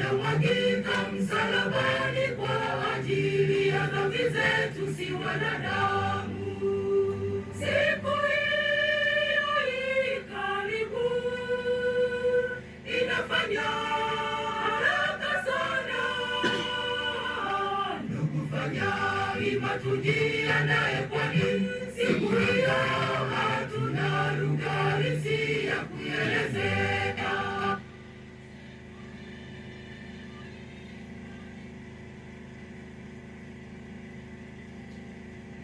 aliyemwagika msalabani kwa ajili ya dhambi zetu si wanadamu. Siku hiyo i karibu, inafanya haraka sana. Ndugu, fanya hima tujiandae, kwani siku hiyo hatuna lugha rahisi ya kuelezea.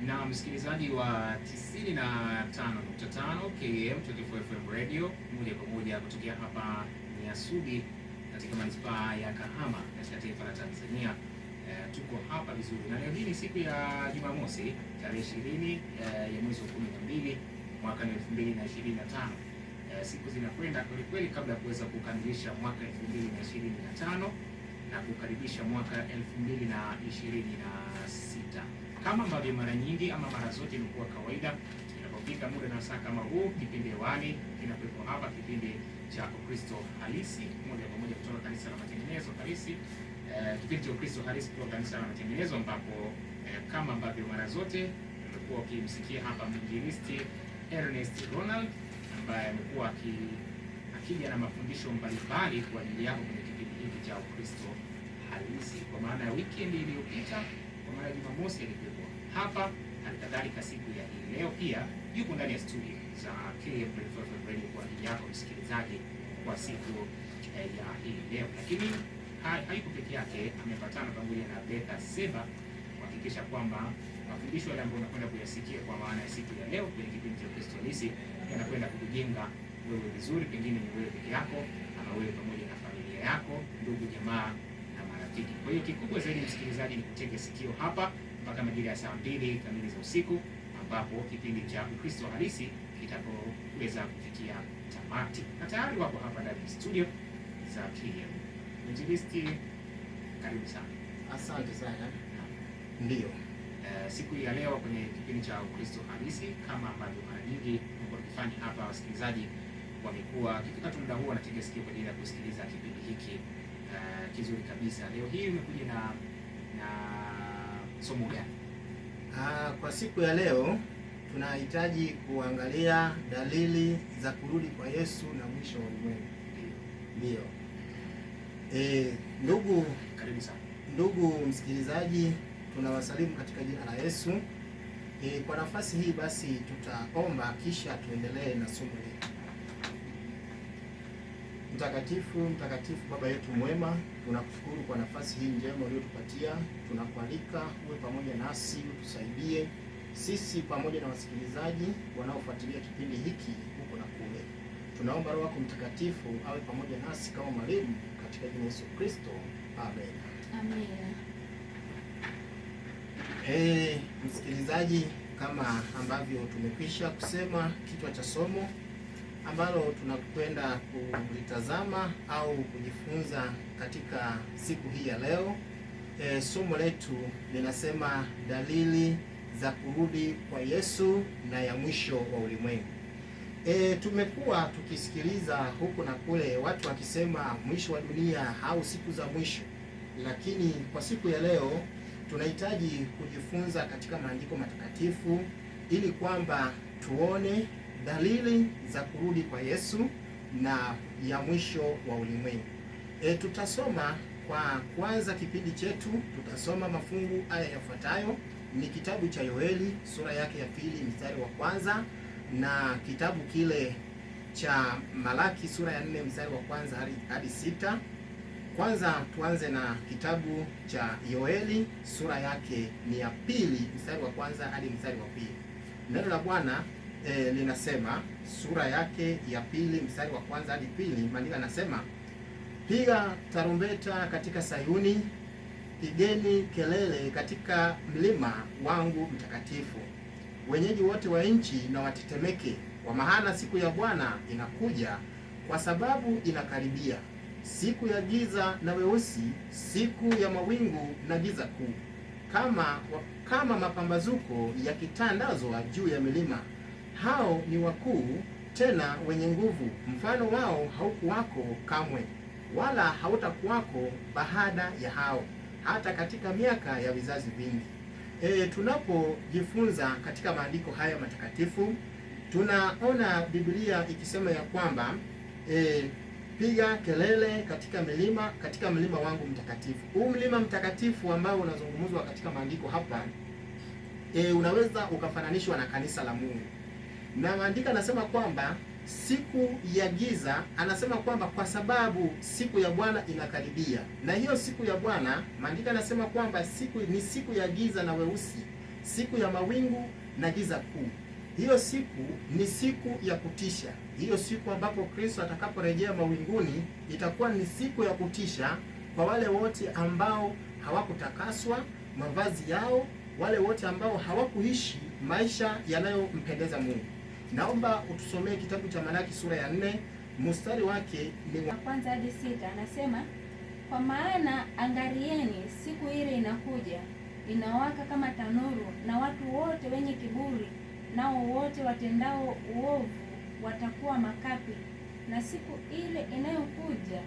Na msikilizaji wa 95.5 KM 24 FM Radio, moja kwa moja kutokea hapa Nyasubi katika manispaa ya Kahama katika taifa la Tanzania. Tuko hapa vizuri, na leo hii ni siku ya Jumamosi tarehe 20 ya mwezi wa 12 mwaka 2025. Siku zinakwenda kweli kweli kabla ya kuweza kukamilisha mwaka 2025 na kukaribisha mwaka 2026. Kama ambavyo mara nyingi ama mara zote imekuwa kawaida, inapofika muda na saa kama huu, kipindi hewani kinakuwepo hapa, kipindi cha Ukristo Halisi, moja kwa moja kutoka kanisa la Matengenezo Halisi. Kipindi cha Ukristo Halisi kutoka kanisa la Matengenezo, ambapo kama ambavyo mara zote imekuwa ukimsikia hapa mwinjilisti Ernest Ronald, ambaye amekuwa akija na mafundisho mbalimbali kwa ajili yako kwenye kipindi hiki cha Ukristo Halisi. Kwa maana ya weekend iliyopita, kwa maana Jumamosi alikuwepo hapa, halikadhalika siku ya leo pia yuko ndani ya studio za KM Radio kwa ajili yako msikilizaji kwa siku ya hii leo. Lakini haiko peke yake, amepatana pamoja na Betha Seba kuhakikisha kwamba mafundisho yale ambayo unakwenda kuyasikia kwa maana ya siku ya leo kwenye kipindi cha Ukristo Halisi yanakwenda kukujenga wewe vizuri, pengine ni wewe peke yako ama wewe pamoja na familia yako, ndugu, jamaa na marafiki. Kwa hiyo kikubwa zaidi msikilizaji, ni kutega sikio hapa mpaka majira ya saa 2 kamili za usiku, ambapo kipindi cha Ukristo Halisi kitapoweza kufikia tamati. Na tayari wako hapa ndani ya studio za KM. Mwinjilisti, karibu sana. Asante sana. Ndiyo. Siku ya leo kwenye kipindi cha Ukristo Halisi, kama ambavyo mara nyingi tukifanya hapa, wasikilizaji wamekuwa kifika tu muda huo wanatega sikio kwa ajili ya kusikiliza kipindi hiki kizuri kabisa. Leo hii umekuja na somo gani? Kwa siku ya leo tunahitaji kuangalia dalili za kurudi kwa Yesu na mwisho wa ulimwengu. Ndiyo. Ndugu, karibu sana. Ndugu msikilizaji, tunawasalimu katika jina la Yesu. Kwa nafasi hii basi tutaomba kisha tuendelee na somo letu. Mtakatifu Baba yetu mwema, tunakushukuru kwa nafasi hii njema uliyotupatia. Tunakualika uwe pamoja nasi, utusaidie sisi pamoja na wasikilizaji wanaofuatilia kipindi hiki huko na kule. Tunaomba Roho yako Mtakatifu awe pamoja nasi kama mwalimu, katika jina la Yesu Kristo. Amen. Amen. Msikilizaji, kama ambavyo tumekwisha kusema, kichwa cha somo ambalo tunakwenda kulitazama au kujifunza katika siku hii ya leo, somo letu linasema dalili za kurudi kwa Yesu na ya mwisho wa ulimwengu. Tumekuwa tukisikiliza huku na kule watu wakisema mwisho wa dunia au siku za mwisho, lakini kwa siku ya leo tunahitaji kujifunza katika maandiko matakatifu ili kwamba tuone dalili za kurudi kwa Yesu na ya mwisho wa ulimwengu. Tutasoma kwa kwanza kipindi chetu, tutasoma mafungu haya yafuatayo. Ni kitabu cha Yoeli sura yake ya 2 mstari wa kwanza na kitabu kile cha Malaki sura ya 4 mstari wa kwanza hadi 6. Kwanza tuanze na kitabu cha Yoeli sura yake ni ya 2 mstari wa kwanza hadi mstari wa 2. Neno la Bwana linasema, sura yake ya 2 mstari wa kwanza hadi 2, maandiko yanasema, piga tarumbeta katika Sayuni, pigeni kelele katika mlima wangu mtakatifu. Wenyeji wote wa nchi na watetemeke, kwa maana siku ya Bwana inakuja, kwa sababu inakaribia, siku ya giza na weusi, siku ya mawingu na giza kuu, kama mapambazuko yakitandazwa juu ya milima. Hao ni wakuu tena wenye nguvu, mfano wao haukuwako kamwe. wala hautakuwako baada ya hao, hata katika miaka ya vizazi vingi. Tunapojifunza katika maandiko haya matakatifu, tunaona Biblia ikisema ya kwamba piga kelele katika mlima wangu mtakatifu. Huu mlima mtakatifu ambao unazungumzwa katika maandiko hapa, unaweza ukafananishwa na kanisa la Mungu. Na maandiko anasema kwamba siku ya giza, anasema kwamba kwa sababu siku ya Bwana inakaribia. Na hiyo siku ya Bwana, maandiko anasema kwamba ni siku ya giza na weusi, siku ya mawingu na giza kuu. Hiyo siku ni siku ya kutisha. Hiyo siku ambapo Kristo atakaporejea mawinguni, itakuwa ni siku ya kutisha kwa wale wote ambao hawakutakaswa mavazi yao, wale wote ambao hawakuishi maisha yanayompendeza Mungu. Naomba utusomee kitabu cha Malaki sura ya 4 mstari wake ni wa kwanza hadi 6. Anasema, kwa maana angalieni, siku ile inakuja, inawaka kama tanuru, na watu wote wenye kiburi nao wote watendao uovu watakuwa makapi, na siku ile inayokuja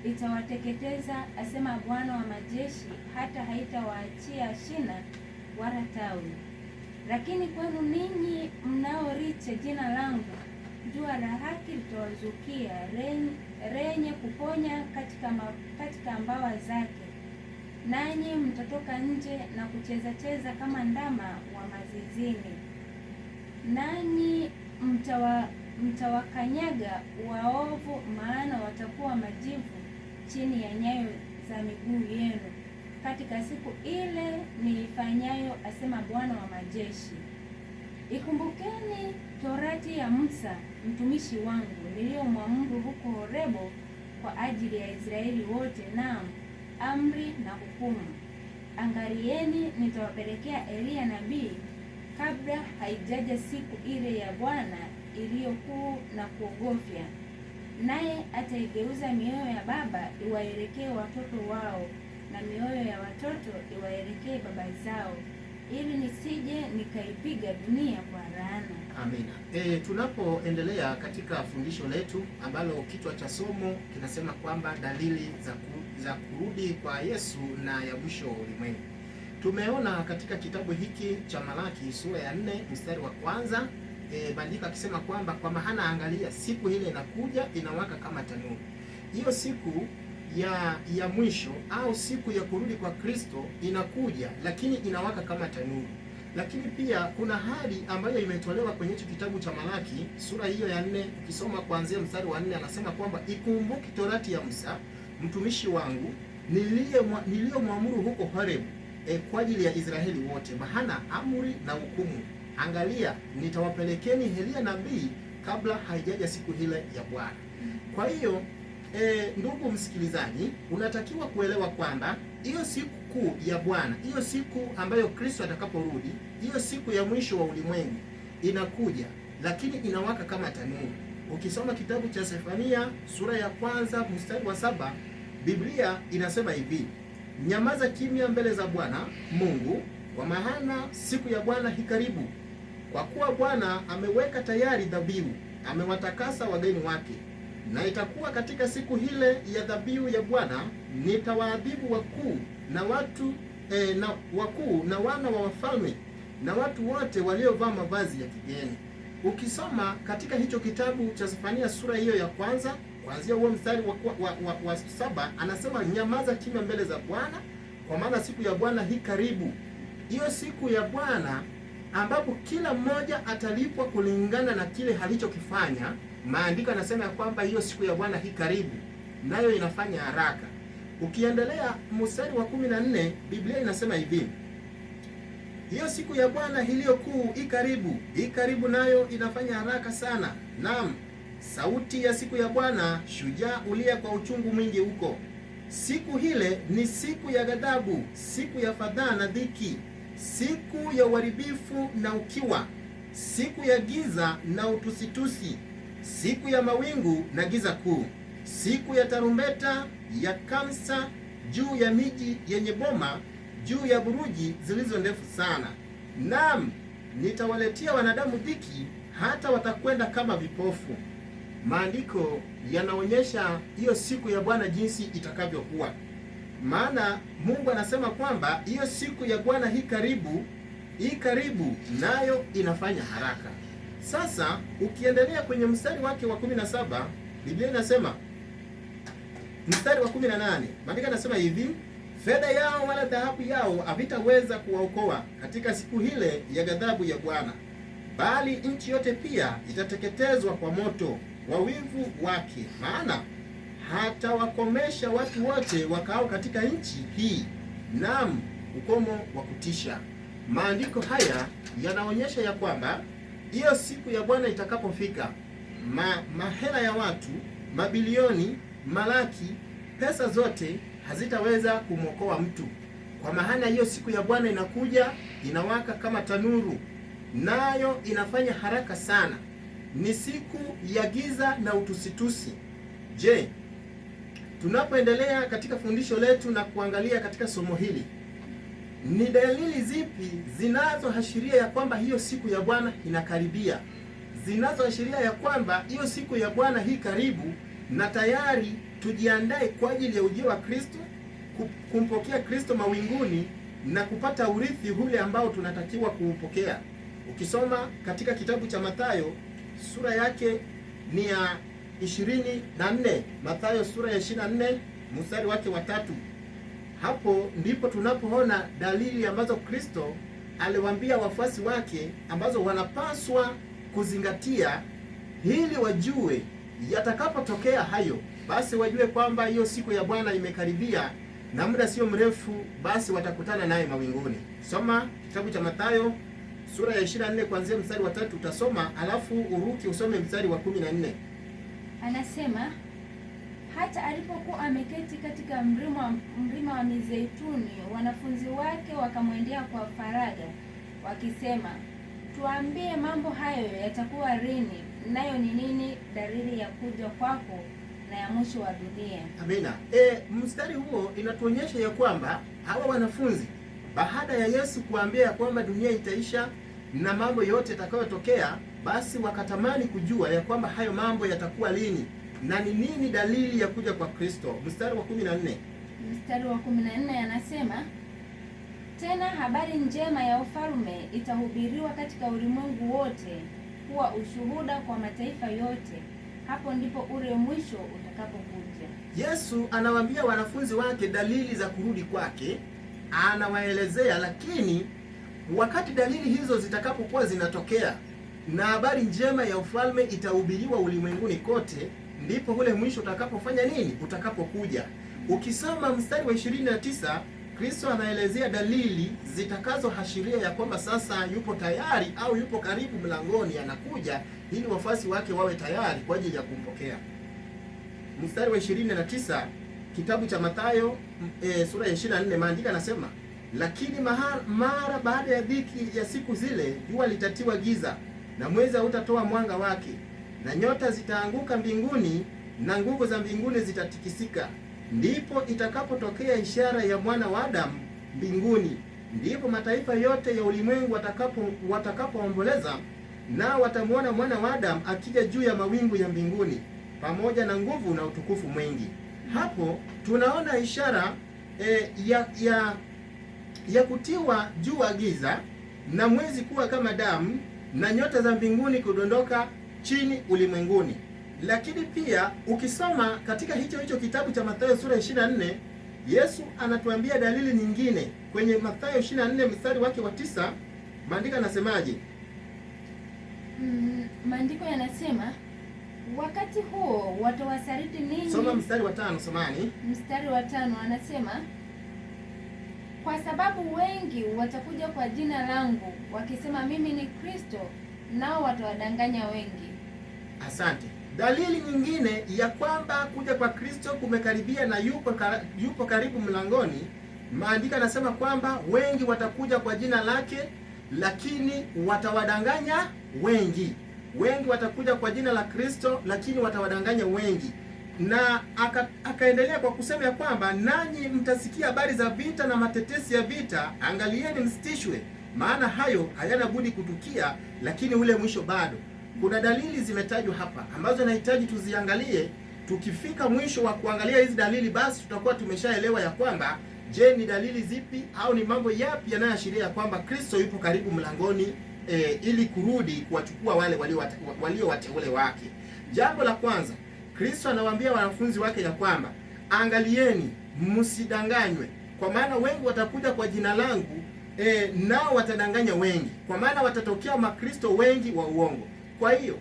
itawateketeza, asema Bwana wa majeshi, hata haitawaachia shina wala tawi. Lakini kwenu ninyi mnaoricha jina langu, jua la haki litawazukia, lenye kuponya katika mbawa zake, nanyi mtatoka nje na kucheza kama ndama wa mazizini, nanyi mtawakanyaga waovu, maana watakuwa majivu chini ya nyayo za miguu yenu katika siku ile niifanyayo, asema Bwana wa majeshi. Ikumbukeni torati ya Musa mtumishi wangu, niliyomwamuru huko Horebo kwa ajili ya Israeli wote, naam, amri na hukumu. Angalieni, nitawapelekea Eliya nabii kabla haijaja siku ile ya Bwana iliyokuu na kuogofya, naye ataigeuza mioyo ya baba iwaelekee watoto wao, na mioyo ya watoto iwaelekee baba zao, ili nisije nikaipiga dunia kwa laana. Amina. Tunapoendelea katika fundisho letu ambalo kichwa cha somo kinasema kwamba dalili za kurudi kwa Yesu na ya mwisho wa ulimwengu. Tumeona katika kitabu hiki cha Malaki sura ya 4 mstari wa kwanza, bandika akisema kwamba kwa maana angalia, siku ile inakuja, inawaka kama tanuru. Hiyo siku ya mwisho au siku ya kurudi kwa Kristo inakuja, lakini inawaka kama tanuru. Lakini pia kuna hali ambayo imetolewa kwenye hicho kitabu cha Malaki sura hiyo ya 4, ukisoma kuanzia mstari wa 4, anasema kwamba ikumbuki torati ya Musa mtumishi wangu niliyomwamuru huko Horeb kwa ajili ya Israeli wote, maana amri na hukumu. Angalia, nitawapelekeni Eliya nabii kabla haijaja siku ile ya Bwana. Kwa hiyo ndugu msikilizaji, unatakiwa kuelewa kwamba hiyo siku kuu ya Bwana, hiyo siku ambayo Kristo atakaporudi, hiyo siku ya mwisho wa ulimwengu inakuja, lakini inawaka kama tanuru. Ukisoma kitabu cha Sefania sura ya 1 mstari wa 7, Biblia inasema hivi: nyamaza kimya mbele za Bwana Mungu, kwa maana siku ya Bwana hi karibu. Kwa kuwa Bwana ameweka tayari dhabihu, amewatakasa wageni wake. Na itakuwa katika siku ile ya dhabihu ya Bwana, nitawaadhibu wakuu na wana wa wafalme na watu wote waliovaa mavazi ya kigeni. Ukisoma katika hicho kitabu cha Sefania sura hiyo ya 1 kuanzia huo mstari wa 7, anasema nyamaza kimya mbele za Bwana, kwa maana siku ya Bwana hi karibu. Hiyo siku ya Bwana ambapo kila mmoja atalipwa kulingana na kile alichokifanya. Maandiko yanasema kwamba hiyo siku ya Bwana hi karibu, nayo inafanya haraka. Ukiendelea mstari wa 14, Biblia inasema hivi: hiyo siku ya Bwana iliyokuu hi karibu, nayo inafanya haraka sana. Naam, sauti ya siku ya Bwana, shujaa ulia kwa uchungu mwingi huko. Siku ile ni siku ya ghadhabu, siku ya fadhaa na dhiki, siku ya uharibifu na ukiwa, siku ya giza na utusitusi, siku ya mawingu na giza kuu, siku ya tarumbeta ya kamsa juu ya miji yenye boma, juu ya buruji zilizo ndefu sana. Naam, nitawaletea wanadamu dhiki, hata watakwenda kama vipofu. maandiko yanaonyesha hiyo siku ya Bwana jinsi itakavyokuwa. Maana Mungu anasema kwamba hiyo siku ya Bwana hii karibu nayo inafanya haraka. Sasa ukiendelea kwenye mstari wake wa 17, Biblia inasema mstari wa 18, maandiko yanasema hivi: fedha yao wala dhahabu yao havitaweza kuwaokoa katika siku ile ya ghadhabu ya Bwana, bali nchi yote pia itateketezwa kwa moto wa wivu wake, maana hatawakomesha watu wote wakao katika nchi hii, naam, ukomo wa kutisha. Maandiko haya yanaonyesha ya kwamba hiyo siku ya Bwana itakapofika, mahela ya watu, mabilioni, malaki, pesa zote hazitaweza kumwokoa mtu, kwa maana hiyo siku ya Bwana inakuja, inawaka kama tanuru, nayo inafanya haraka sana. Ni siku ya giza na utusitusi. Je, tunapoendelea katika fundisho letu na kuangalia katika somo hili, ni dalili zipi zinazoashiria ya kwamba hiyo siku ya Bwana inakaribia, zinazoashiria ya kwamba hiyo siku ya Bwana hii karibu, na tayari tujiandae kwa ajili ya ujio wa Kristo, kumpokea Kristo mawinguni na kupata urithi ule ambao tunatakiwa kuupokea. Ukisoma katika kitabu cha Mathayo sura yake ni ya 24, Mathayo sura ya 24 mstari wake wa 3, hapo ndipo tunapoona dalili ambazo Kristo aliwaambia wafuasi wake ambazo wanapaswa kuzingatia ili wajue yatakapotokea hayo, basi wajue kwamba hiyo siku ya Bwana imekaribia na muda sio mrefu, basi watakutana naye mawinguni. Soma kitabu cha Mathayo sura ya 24 kuanzia mstari wa 3 utasoma, alafu uruki usome mstari wa 14. Anasema, hata alipokuwa ameketi katika mlima wa Mizeituni, wanafunzi wake wakamwendea kwa faraga wakisema, tuambie, mambo hayo yatakuwa lini? Nayo ni nini dalili ya kuja kwako na ya mwisho wa dunia? Amina. Mstari huo inatuonyesha ya kwamba hawa wanafunzi baada ya Yesu kuambia ya kwamba dunia itaisha na mambo yote yatakayotokea, basi wakatamani kujua ya kwamba hayo mambo yatakuwa lini na ni nini dalili ya kuja kwa Kristo. Mstari wa 14. Mstari wa 14 anasema, tena habari njema ya ufalme itahubiriwa katika ulimwengu wote kuwa ushuhuda kwa mataifa yote, hapo ndipo ule mwisho utakapokuja. Yesu anawaambia wanafunzi wake dalili za kurudi kwake, anawaelezea, lakini wakati dalili hizo zitakapokuwa zinatokea na habari njema ya ufalme itahubiriwa ulimwenguni kote, ndipo ule mwisho utakapofanya nini? Utakapokuja. Ukisoma mstari wa 29, Kristo anaelezea dalili zitakazoashiria ya kwamba sasa yupo tayari au yupo karibu mlangoni, anakuja ili wafuasi wake wawe tayari kwa ajili ya kumpokea. Mstari wa 29 kitabu cha Mathayo sura ya 24, maandiko yanasema, lakini mara baada ya dhiki ya siku zile, jua litatiwa giza na mwezi hautatoa mwanga wake, na nyota zitaanguka mbinguni na nguvu za mbinguni zitatikisika. Ndipo itakapotokea ishara ya Mwana wa Adamu mbinguni. Ndipo mataifa yote ya ulimwengu watakapoomboleza, nao watamwona Mwana wa Adamu akija juu ya mawingu ya mbinguni pamoja na nguvu na utukufu mwingi. Hapo tunaona ishara ya kutiwa jua giza na mwezi kuwa kama damu na nyota za mbinguni kudondoka chini ulimwenguni. Lakini pia ukisoma katika hicho kitabu cha Mathayo sura ya 24, Yesu anatuambia dalili nyingine kwenye Mathayo 24 mstari wake wa 9. Maandiko yanasemaje? Maandiko yanasema, wakati huo watawasaliti ninyi. Soma mstari wa 5, somani. Mstari wa 5 anasema, kwa sababu wengi watakuja kwa jina langu wakisema mimi ni Kristo, nao watawadanganya wengi. Asante. Dalili nyingine ya kwamba kuja kwa Kristo kumekaribia na yupo karibu mlangoni, maandiko yanasema kwamba wengi watakuja kwa jina lake, lakini watawadanganya wengi. Wengi watakuja kwa jina la Kristo, lakini watawadanganya wengi. Na akaendelea kwa kusema ya kwamba nanyi mtasikia habari za vita na matetesi ya vita, angalieni msitishwe, maana hayo hayana budi kutukia, lakini ule mwisho bado. kuna dalili zimetajwa hapa ambazo nahitaji tuziangalie. Tukifika mwisho wa kuangalia hizi dalili, basi tutakuwa tumeshaelewa ya kwamba, je, ni dalili zipi au ni mambo yapi yanayoashiria kwamba Kristo yupo karibu mlangoni ili kurudi kuwachukua wale walio wateule wake. Jambo la kwanza, Kristo anawaambia wanafunzi wake ya kwamba, angalieni msidanganywe, kwa maana wengi watakuja kwa jina langu, nao watadanganya wengi, kwa maana watatokea makristo wengi wa uongo. Kwa hiyo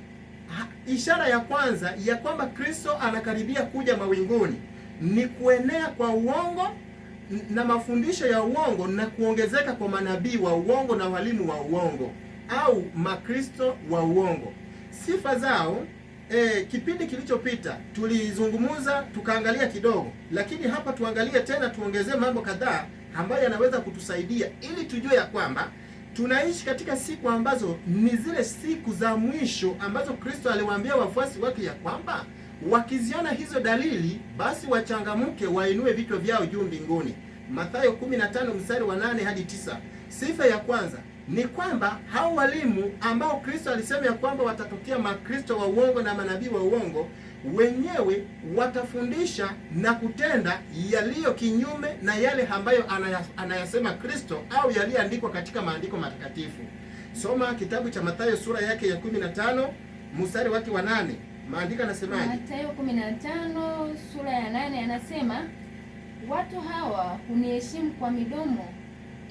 ishara ya kwanza ya kwamba Kristo anakaribia kuja mawinguni ni kuenea kwa uongo na mafundisho ya uongo na kuongezeka kwa manabii wa uongo na walimu wa uongo au makristo wa uongo. Sifa zao kipindi kilichopita tulizungumuza tukaangalia kidogo, lakini hapa tuangalie tena, tuongezee mambo kadhaa ambayo yanaweza kutusaidia ili tujue ya kwamba tunaishi katika siku ambazo ni zile siku za mwisho ambazo Kristo aliwaambia wafuasi wake ya kwamba wakiziona hizo dalili, basi wachangamke, wainue vichwa vyao juu mbinguni. Mathayo 15 mstari wa 8 hadi 9. Sifa ya kwanza ni kwamba hao walimu ambao Kristo alisema ya kwamba watatokea makristo wa uongo na manabii wa uongo, wenyewe watafundisha na kutenda yaliyo kinyume na yale ambayo anayasema Kristo au yaliyoandikwa katika maandiko matakatifu. Soma kitabu cha Mathayo sura yake ya 15 mstari wake wa 8. Maandiko yanasemaje? Mathayo 15 sura ya 8 anasema, watu hawa huniheshimu kwa midomo,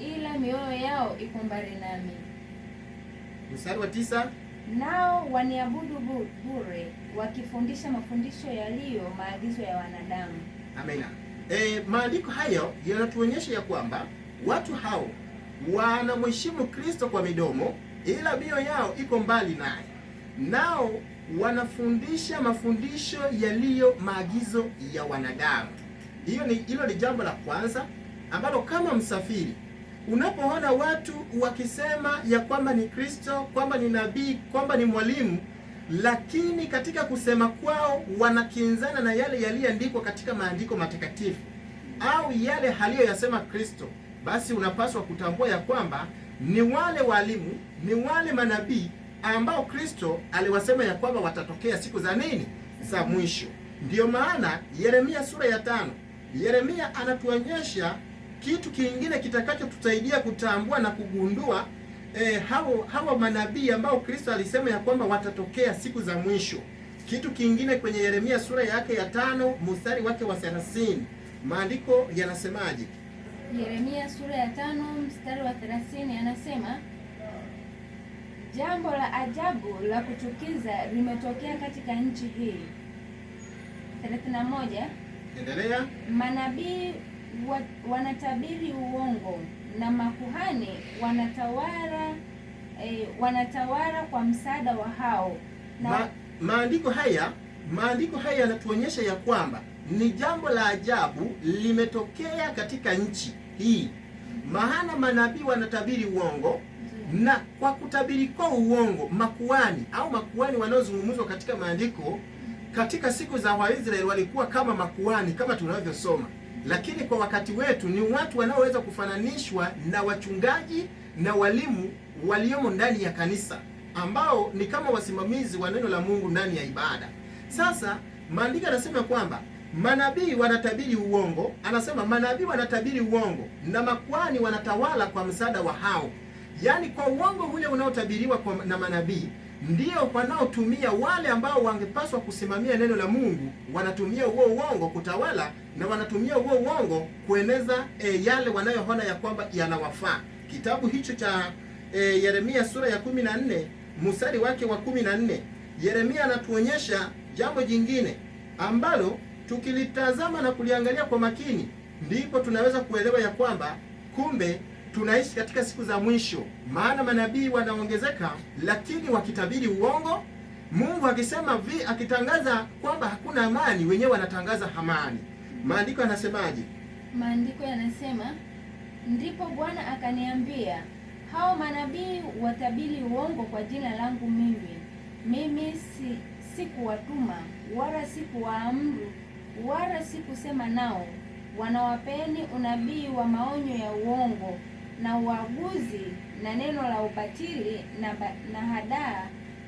ila mioyo yao iko mbali nami. Mstari wa 9, nao waniabudu bure, wakifundisha mafundisho yaliyo maagizo ya wanadamu. Amina. Maandiko hayo yanatuonyesha ya kwamba watu hao wanamheshimu Kristo kwa midomo, ila mioyo yao iko mbali naye. Nao wanafundisha mafundisho yaliyo maagizo ya wanadamu. Hilo ni jambo la kwanza ambalo kama msafiri unapoona watu wakisema ya kwamba ni Kristo, kwamba ni nabii, kwamba ni mwalimu, lakini katika kusema kwao wanakinzana na yale yaliyoandikwa katika maandiko matakatifu au yale aliyoyasema Kristo, basi unapaswa kutambua ya kwamba ni wale walimu, ni wale manabii ambao Kristo aliwasema ya kwamba watatokea siku za nini? Za mwisho. Ndiyo maana Yeremia sura ya 5, Yeremia anatuonyesha kitu kingine kitakachotusaidia kutambua na kugundua hao manabii ambao Kristo alisema ya kwamba watatokea siku za mwisho. Kitu kingine kwenye Yeremia sura yake ya 5 mstari wake wa 30, maandiko yanasemaje? Yeremia sura ya 5 mstari wa 30 anasema, jambo la ajabu la kuchukiza limetokea katika nchi hii. 31, endelea. Manabii wanatabiri uongo na makuhani wanatawala kwa msaada wa hao. Maandiko haya yanatuonyesha ya kwamba ni jambo la ajabu limetokea katika nchi hii, maana manabii wanatabiri uongo, na kwa kutabiri kwa uongo makuhani wanaozungumzwa katika maandiko katika siku za Waisraeli walikuwa kama makuhani kama tunavyosoma, lakini kwa wakati wetu ni watu wanaoweza kufananishwa na wachungaji na walimu waliomo ndani ya kanisa, ambao ni kama wasimamizi wa neno la Mungu ndani ya ibada. Sasa maandiko yanasema kwamba manabii wanatabiri uongo, anasema manabii wanatabiri uongo na makuhani wanatawala kwa msaada wa hao. Yaani kwa uongo ule unaotabiriwa na manabii ndio wanaotumia wale ambao wangepaswa kusimamia neno la Mungu, wanatumia huo uongo kutawala, na wanatumia huo uongo kueneza yale wanayoona ya kwamba yanawafaa. Kitabu hicho cha Yeremia sura ya 14 mstari wake wa 14, Yeremia anatuonyesha jambo jingine ambalo tukilitazama na kuliangalia kwa makini, ndipo tunaweza kuelewa ya kwamba kumbe tunaishi katika siku za mwisho, maana manabii wanaongezeka lakini wakitabiri uongo. Mungu akisema akitangaza kwamba hakuna amani, wenyewe wanatangaza amani. Maandiko yanasemaje? Maandiko yanasema, ndipo Bwana akaniambia, hao manabii watabiri uongo kwa jina langu mimi sikuwatuma, wala sikuwaamuru, wala sikusema nao. Wanawapeni unabii wa maonyo ya uongo na uaguzi na neno la ubatili na hadaa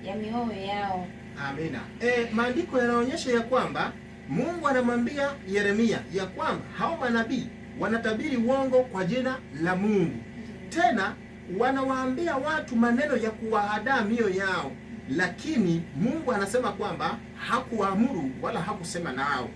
ya mioyo yao. Amina. Maandiko yanaonyesha ya kwamba Mungu anamwambia Yeremia ya kwamba hao manabii wanatabiri uongo kwa jina la Mungu. Tena wanawaambia watu maneno ya kuwahadaa mioyo yao, lakini Mungu anasema kwamba hakuamuru wala hakusema nao.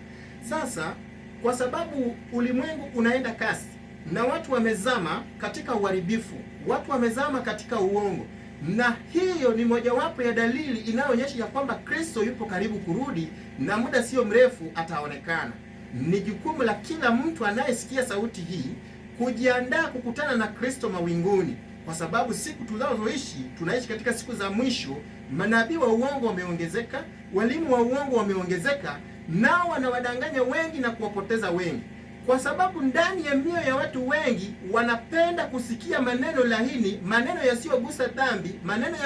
Sasa kwa sababu ulimwengu unaenda kasi na watu wamezama katika uharibifu, watu wamezama katika uongo, na hiyo ni mojawapo ya dalili inayoonyesha ya kwamba Kristo yupo karibu kurudi na muda sio mrefu ataonekana. Ni jukumu la kila mtu anayesikia sauti hii kujiandaa kukutana na Kristo mawinguni, kwa sababu siku tunazoishi tunaishi katika siku za mwisho. Manabii wa uongo wameongezeka, walimu wa uongo wameongezeka, nao wanawadanganya wengi na kuwapoteza wengi, kwa sababu ndani ya mioyo ya watu wengi wanapenda kusikia maneno laini, maneno yasiyogusa dhambi, maneno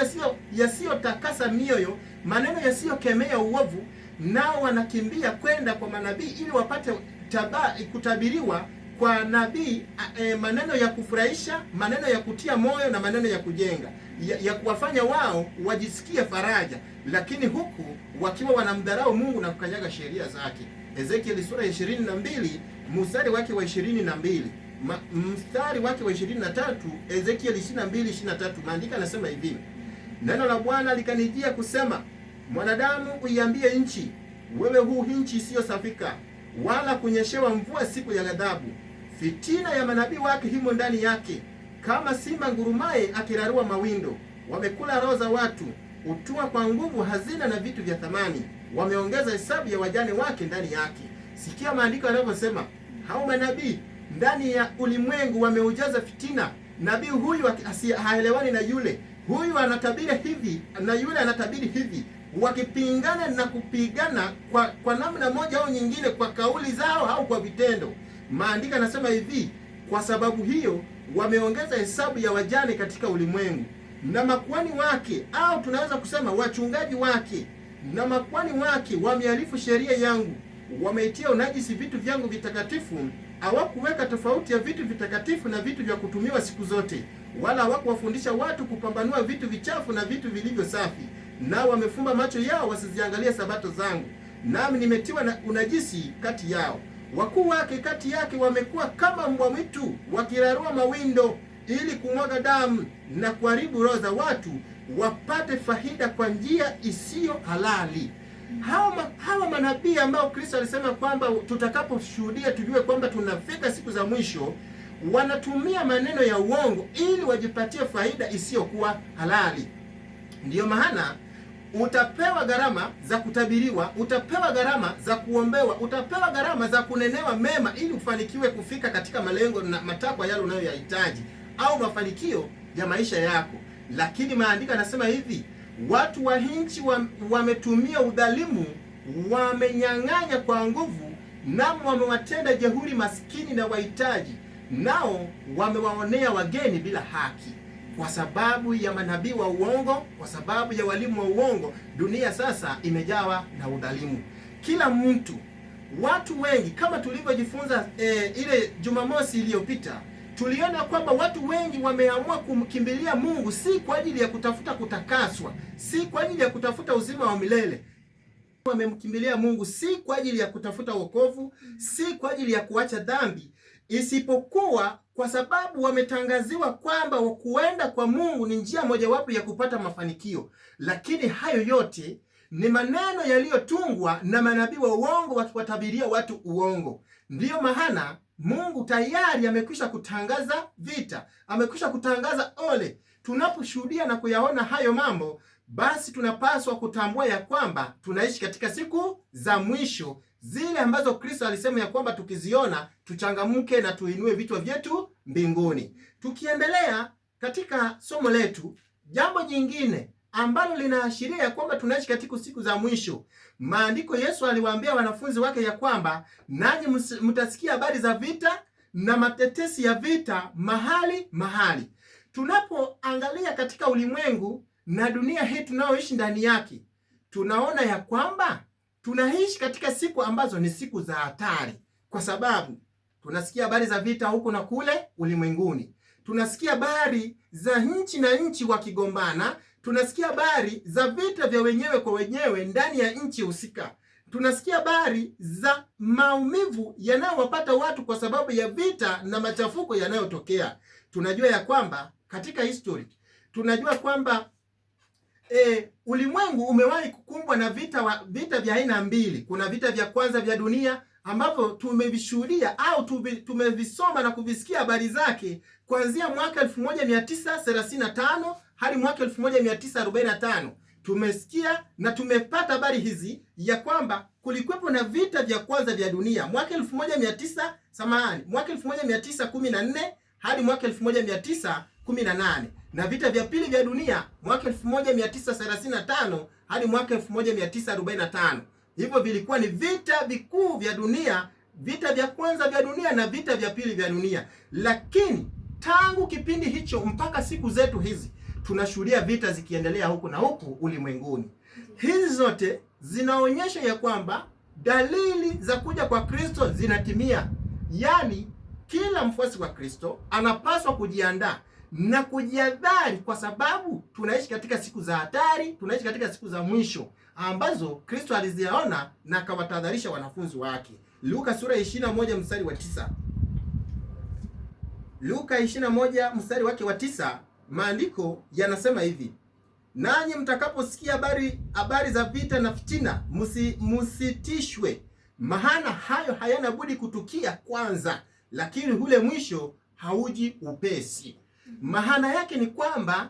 yasiyotakasa mioyo, maneno yasiyokemea uovu. Nao wanakimbia kwenda kwa manabii ili wapate kutabiriwa kwa nabii maneno ya kufurahisha, maneno ya kutia moyo na maneno ya kujenga, ya kuwafanya wao wajisikie faraja, lakini huku wakiwa wanamdharau Mungu na kukanyaga sheria zake. Ezekiel sura ya 22 mstari wake wa 22, mstari wake wa 23, Ezekiel 22:23, maandiko yanasema hivi: neno la Bwana likanijia kusema, mwanadamu, uiambie nchi, wewe huu nchi isiyosafika, wala kunyeshewa mvua siku ya ghadhabu. Fitina ya manabii wake himo ndani yake, kama simba ngurumaye akirarua mawindo. Wamekula roho za watu, utua kwa nguvu hazina na vitu vya thamani. Wameongeza hesabu ya wajane wake ndani yake. Sikia maandiko yanavyosema, hao manabii ndani ya ulimwengu wameujaza fitina. Nabii huyu haelewani na yule, huyu anatabiri hivi na yule anatabiri hivi, wakipingana na kupigana kwa namna moja au nyingine, kwa kauli zao au kwa vitendo. Maandiko yanasema hivi, kwa sababu hiyo wameongeza hesabu ya wajane katika ulimwengu, na makuhani wake, au tunaweza kusema wachungaji wake na makuhani wake wamearifu sheria yangu, wameitia unajisi vitu vyangu vitakatifu. Hawakuweka tofauti ya vitu vitakatifu na vitu vya kutumiwa siku zote, wala hawakuwafundisha watu kupambanua vitu vichafu na vitu vilivyo safi. Nao wamefumba macho yao wasiziangalie sabato zangu, nami nimetiwa na unajisi kati yao. Wakuu wake kati yake wamekuwa kama mbwa mwitu wakirarua mawindo, ili kumwaga damu na kuharibu roho za watu, wapate faida kwa njia isiyo halali. Hawa manabii ambao Kristo alisema kwamba tutakaposhuhudia tujue kwamba tunafika siku za mwisho, wanatumia maneno ya uongo ili wajipatie faida isiyokuwa halali. Ndiyo maana utapewa gharama za kutabiriwa, utapewa gharama za kuombewa, utapewa gharama za kunenewa mema ili ufanikiwe kufika katika malengo na matakwa yale unayoyahitaji au mafanikio ya maisha yako. Lakini maandiko yanasema hivi, watu wa nchi wametumia udhalimu, wamenyang'anya kwa nguvu, nao wamewatenda jeuri maskini na wahitaji, nao wamewaonea wageni bila haki. Kwa sababu ya manabii wa uongo, kwa sababu ya walimu wa uongo, dunia sasa imejawa na udhalimu. Kila mtu, watu wengi, kama tulivyojifunza ile Jumamosi iliyopita, tuliona kwamba watu wengi wameamua kumkimbilia Mungu, si kwa ajili ya kutafuta kutakaswa, si kwa ajili ya kutafuta uzima wa milele. Wamemkimbilia Mungu si kwa ajili ya kutafuta wokovu, si kwa ajili ya kuacha dhambi, isipokuwa kwa sababu wametangaziwa kwamba kuenda kwa Mungu ni njia mojawapo ya kupata mafanikio. Lakini hayo yote ni maneno yaliyotungwa na manabii wa uongo wakiwatabiria watu uongo. Ndiyo maana Mungu tayari amekwisha kutangaza vita, amekwisha kutangaza ole. Tunaposhuhudia na kuyaona hayo mambo, basi tunapaswa kutambua ya kwamba tunaishi katika siku za mwisho, zile ambazo Kristo alisema ya kwamba tukiziona tuchangamke na tuinue vichwa vyetu mbinguni. Tukiendelea katika somo letu, jambo jingine ambalo linaashiria ya kwamba tunaishi katika siku za mwisho, maandiko, Yesu aliwaambia wanafunzi wake ya kwamba nanyi mtasikia habari za vita na matetesi ya vita mahali. Tunapoangalia katika ulimwengu na dunia hii tunayoishi ndani yake, tunaona ya kwamba tunaishi katika siku ambazo ni siku za hatari, kwa sababu tunasikia habari za vita huko na kule ulimwenguni. Tunasikia habari za nchi na nchi wakigombana, tunasikia habari za vita vya wenyewe kwa wenyewe ndani ya nchi husika. Tunasikia habari za maumivu yanayowapata watu kwa sababu ya vita na machafuko yanayotokea. Tunajua ya kwamba katika history tunajua kwamba ulimwengu umewahi kukumbwa na vita vya aina mbili. Kuna vita vya kwanza vya dunia ambavyo tumevishuhudia au tumevisoma na kuvisikia habari zake kuanzia mwaka 1935 hadi mwaka 1945. Tumesikia na tumepata habari hizi ya kwamba kulikuwepo na vita vya kwanza vya dunia mwaka 1914 hadi mwaka 1918, na vita vya pili vya dunia mwaka 1935 hadi mwaka 1945. Hivyo vilikuwa ni vita vikuu vya dunia, vita vya kwanza vya dunia na vita vya pili vya dunia. Lakini tangu kipindi hicho mpaka siku zetu hizi tunashuhudia vita zikiendelea huku na huku ulimwenguni. Hizi zote zinaonyesha ya kwamba dalili za kuja kwa Kristo zinatimia. Yaani kila mfuasi wa Kristo anapaswa kujiandaa na kujiadhari, kwa sababu tunaishi katika siku za hatari, tunaishi katika siku za mwisho ambazo Kristo aliziona na akawatahadharisha wanafunzi wake. Luka sura 21 mstari wa 9. Luka 21 mstari wake wa 9, maandiko yanasema hivi: nanyi mtakaposikia habari za vita na fitina, musitishwe, maana hayo hayana budi kutukia kwanza, lakini ule mwisho hauji upesi. Maana yake ni kwamba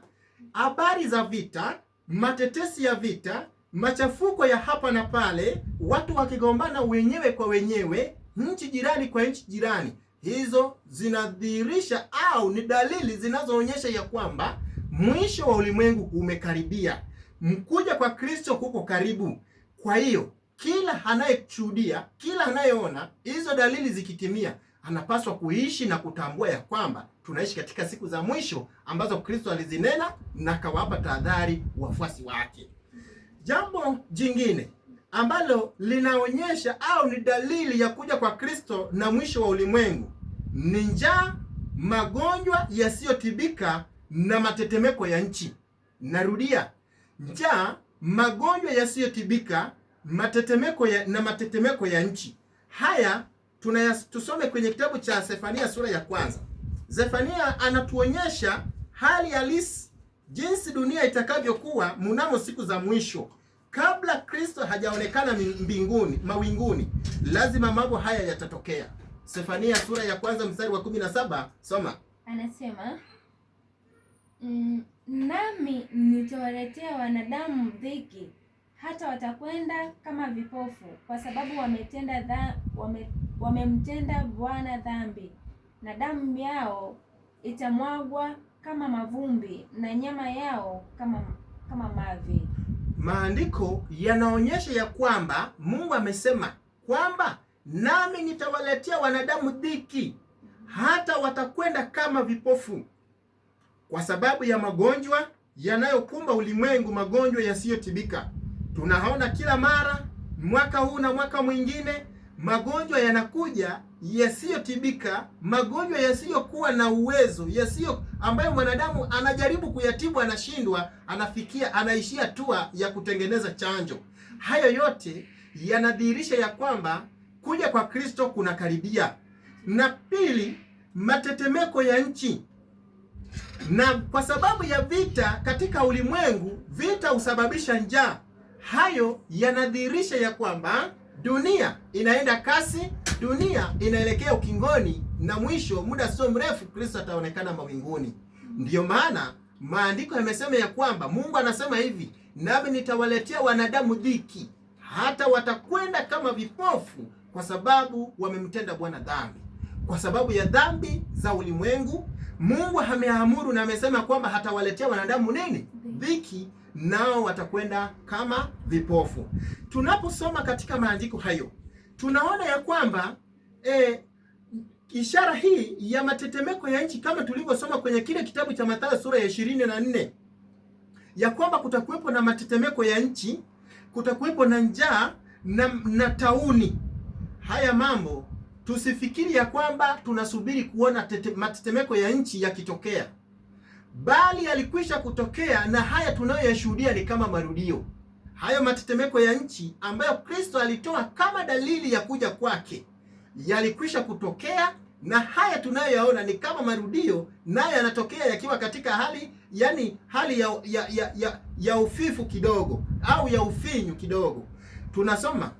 habari za vita, matetesi ya vita, machafuko ya hapa na pale, watu wakigombana wenyewe kwa wenyewe, nchi jirani kwa nchi jirani, hizo zinadhihirisha au ni dalili zinazoonyesha ya kwamba mwisho wa ulimwengu umekaribia. Mkuja kwa Kristo kuko karibu. Kwa hiyo kila anayeshuhudia, kila anayeona hizo dalili zikitimia, anapaswa kuishi na kutambua ya kwamba tunaishi katika siku za mwisho ambazo Kristo alizinena na akawapa tahadhari wafuasi wake. Jambo jingine ambalo linaonyesha au ni dalili ya kuja kwa Kristo na mwisho wa ulimwengu ni njaa, magonjwa yasiyotibika na matetemeko ya nchi. Narudia, njaa, magonjwa yasiyotibika, matetemeko ya nchi. Haya tusome kwenye kitabu cha Zefania sura ya kwanza. Zefania anatuonyesha hali halisi jinsi dunia itakavyokuwa mnamo siku za mwisho. Kabla Kristo hajaonekana mawinguni, lazima mambo haya yatatokea. Zefania sura ya kwanza mstari wa 17, soma. Anasema, nami nitawaletea wanadamu dhiki, hata watakwenda kama vipofu, kwa sababu wamemtenda Bwana dhambi, na damu yao itamwagwa kama mavumbi, na nyama yao kama mavi. Maandiko yanaonyesha ya kwamba Mungu amesema kwamba nami nitawaletea wanadamu dhiki, hata watakwenda kama vipofu, kwa sababu ya magonjwa yanayokumba ulimwengu, magonjwa yasiyotibika. Tunaona kila mara, mwaka huu na mwaka mwingine, magonjwa yanakuja yasiyotibika, magonjwa yasiyokuwa na uwezo, ambayo mwanadamu anajaribu kuyatibu, anashindwa, anaishia hatua ya kutengeneza chanjo. Hayo yote yanadhihirisha ya kwamba kuja kwa Kristo kuna karibia. Na pili, matetemeko ya nchi. Na kwa sababu ya vita katika ulimwengu, vita husababisha njaa. Hayo yanadhihirisha ya kwamba dunia inaenda kasi, dunia inaelekea ukingoni, na mwisho muda sio mrefu Kristo ataonekana mawinguni. Ndiyo maana maandiko yamesema ya kwamba Mungu anasema hivi, nami nitawaletea wanadamu dhiki, hata watakwenda kama vipofu, kwa sababu wamemtenda Bwana dhambi. Kwa sababu ya dhambi za ulimwengu, Mungu ameamuru na amesema kwamba hatawaletea wanadamu nini? Dhiki, nao watakwenda kama vipofu. Tunaposoma katika maandiko hayo, tunaona ya kwamba ishara hii ya matetemeko ya nchi, kama tulivyosoma kwenye kile kitabu cha Mathayo sura ya 24, ya kwamba kutakuwepo na matetemeko ya nchi, kutakuwepo na njaa na tauni. Haya mambo tusifikiri ya kwamba tunasubiri kuona matetemeko ya nchi yakitokea. bali yalikwisha kutokea, na haya tunayoyashuhudia ni kama marudio. Hayo matetemeko ya nchi ambayo Kristo alitoa kama dalili ya kuja kwake yalikwisha kutokea, na haya tunayoyaona ni kama marudio, nayo yanatokea yakiwa katika hali, yani hali ya ufifu kidogo au ya ufinyu kidogo. Tunasoma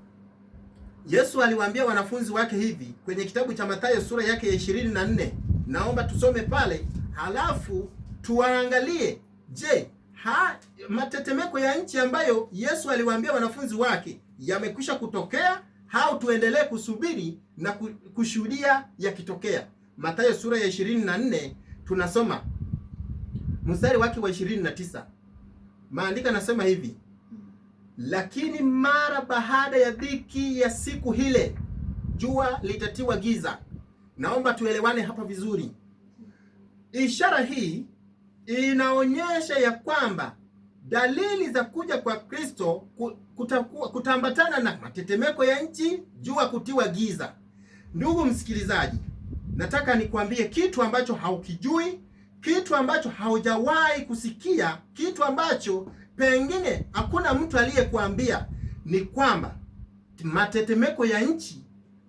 Yesu aliwaambia wanafunzi wake hivi kwenye kitabu cha Mathayo sura yake ya 24. Naomba tusome pale, halafu tuangalie, je, matetemeko ya nchi ambayo Yesu aliwaambia wanafunzi wake yamekwisha kutokea au tuendelee kusubiri na kushuhudia yakitokea? Mathayo sura ya 24 tunasoma mstari wake wa 29. Maandiko yanasema hivi: lakini mara baada ya dhiki ya siku hile jua litatiwa giza. Naomba tuelewane hapa vizuri. Ishara hii inaonyesha ya kwamba dalili za kuja kwa Kristo kutambatana na matetemeko ya nchi, jua kutiwa giza. Ndugu msikilizaji, nataka nikwambie kitu ambacho haukijui, kitu ambacho haujawahi kusikia, kitu ambacho pengine hakuna mtu aliyekuambia, ni kwamba matetemeko ya nchi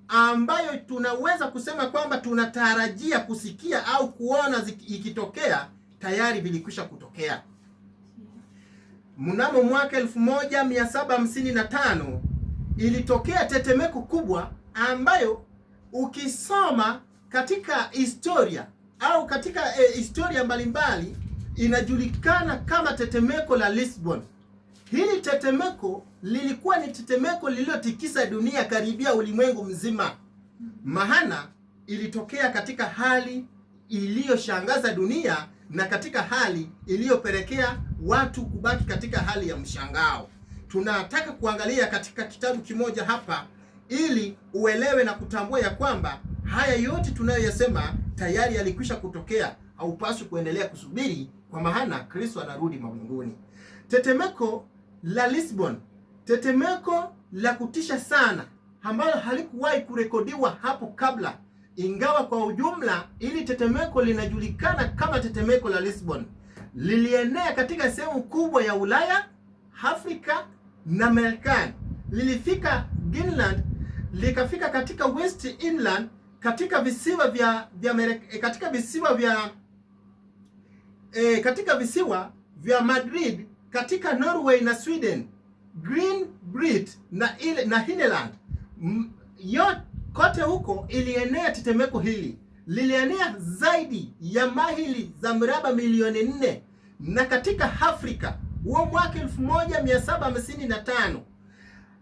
ambayo tunaweza kusema kwamba tunatarajia kusikia au kuona ikitokea tayari vilikwisha kutokea. Mnamo mwaka 1755 ilitokea tetemeko kubwa ambayo ukisoma katika historia au katika historia mbalimbali inajulikana kama tetemeko la Lisbon. Hili tetemeko lilikuwa ni tetemeko lililotikisa dunia, karibia ulimwengu mzima. Maana ilitokea katika hali iliyoshangaza dunia na katika hali iliyopelekea watu kubaki katika hali ya mshangao. Tunataka kuangalia katika kitabu kimoja hapa ili uelewe na kutambua ya kwamba haya yote tunayoyasema tayari yalikwisha kutokea. Haupaswi kuendelea kusubiri, kwa maana Kristo anarudi mawinguni. Tetemeko la Lisbon, tetemeko la kutisha sana ambalo halikuwahi kurekodiwa hapo kabla, ingawa kwa ujumla ili tetemeko linajulikana kama tetemeko la Lisbon. Lilienea katika sehemu kubwa ya Ulaya, Afrika na Marekani. Lilifika Greenland, likafika katika West Inland, katika visiwa vya Madrid, katika Norway na Sweden, Green Brit na Hineland. Kote huko ilienea tetemeko hili. Lilienea zaidi ya maili za mraba milioni 4. Na katika Afrika huo mwaka 1755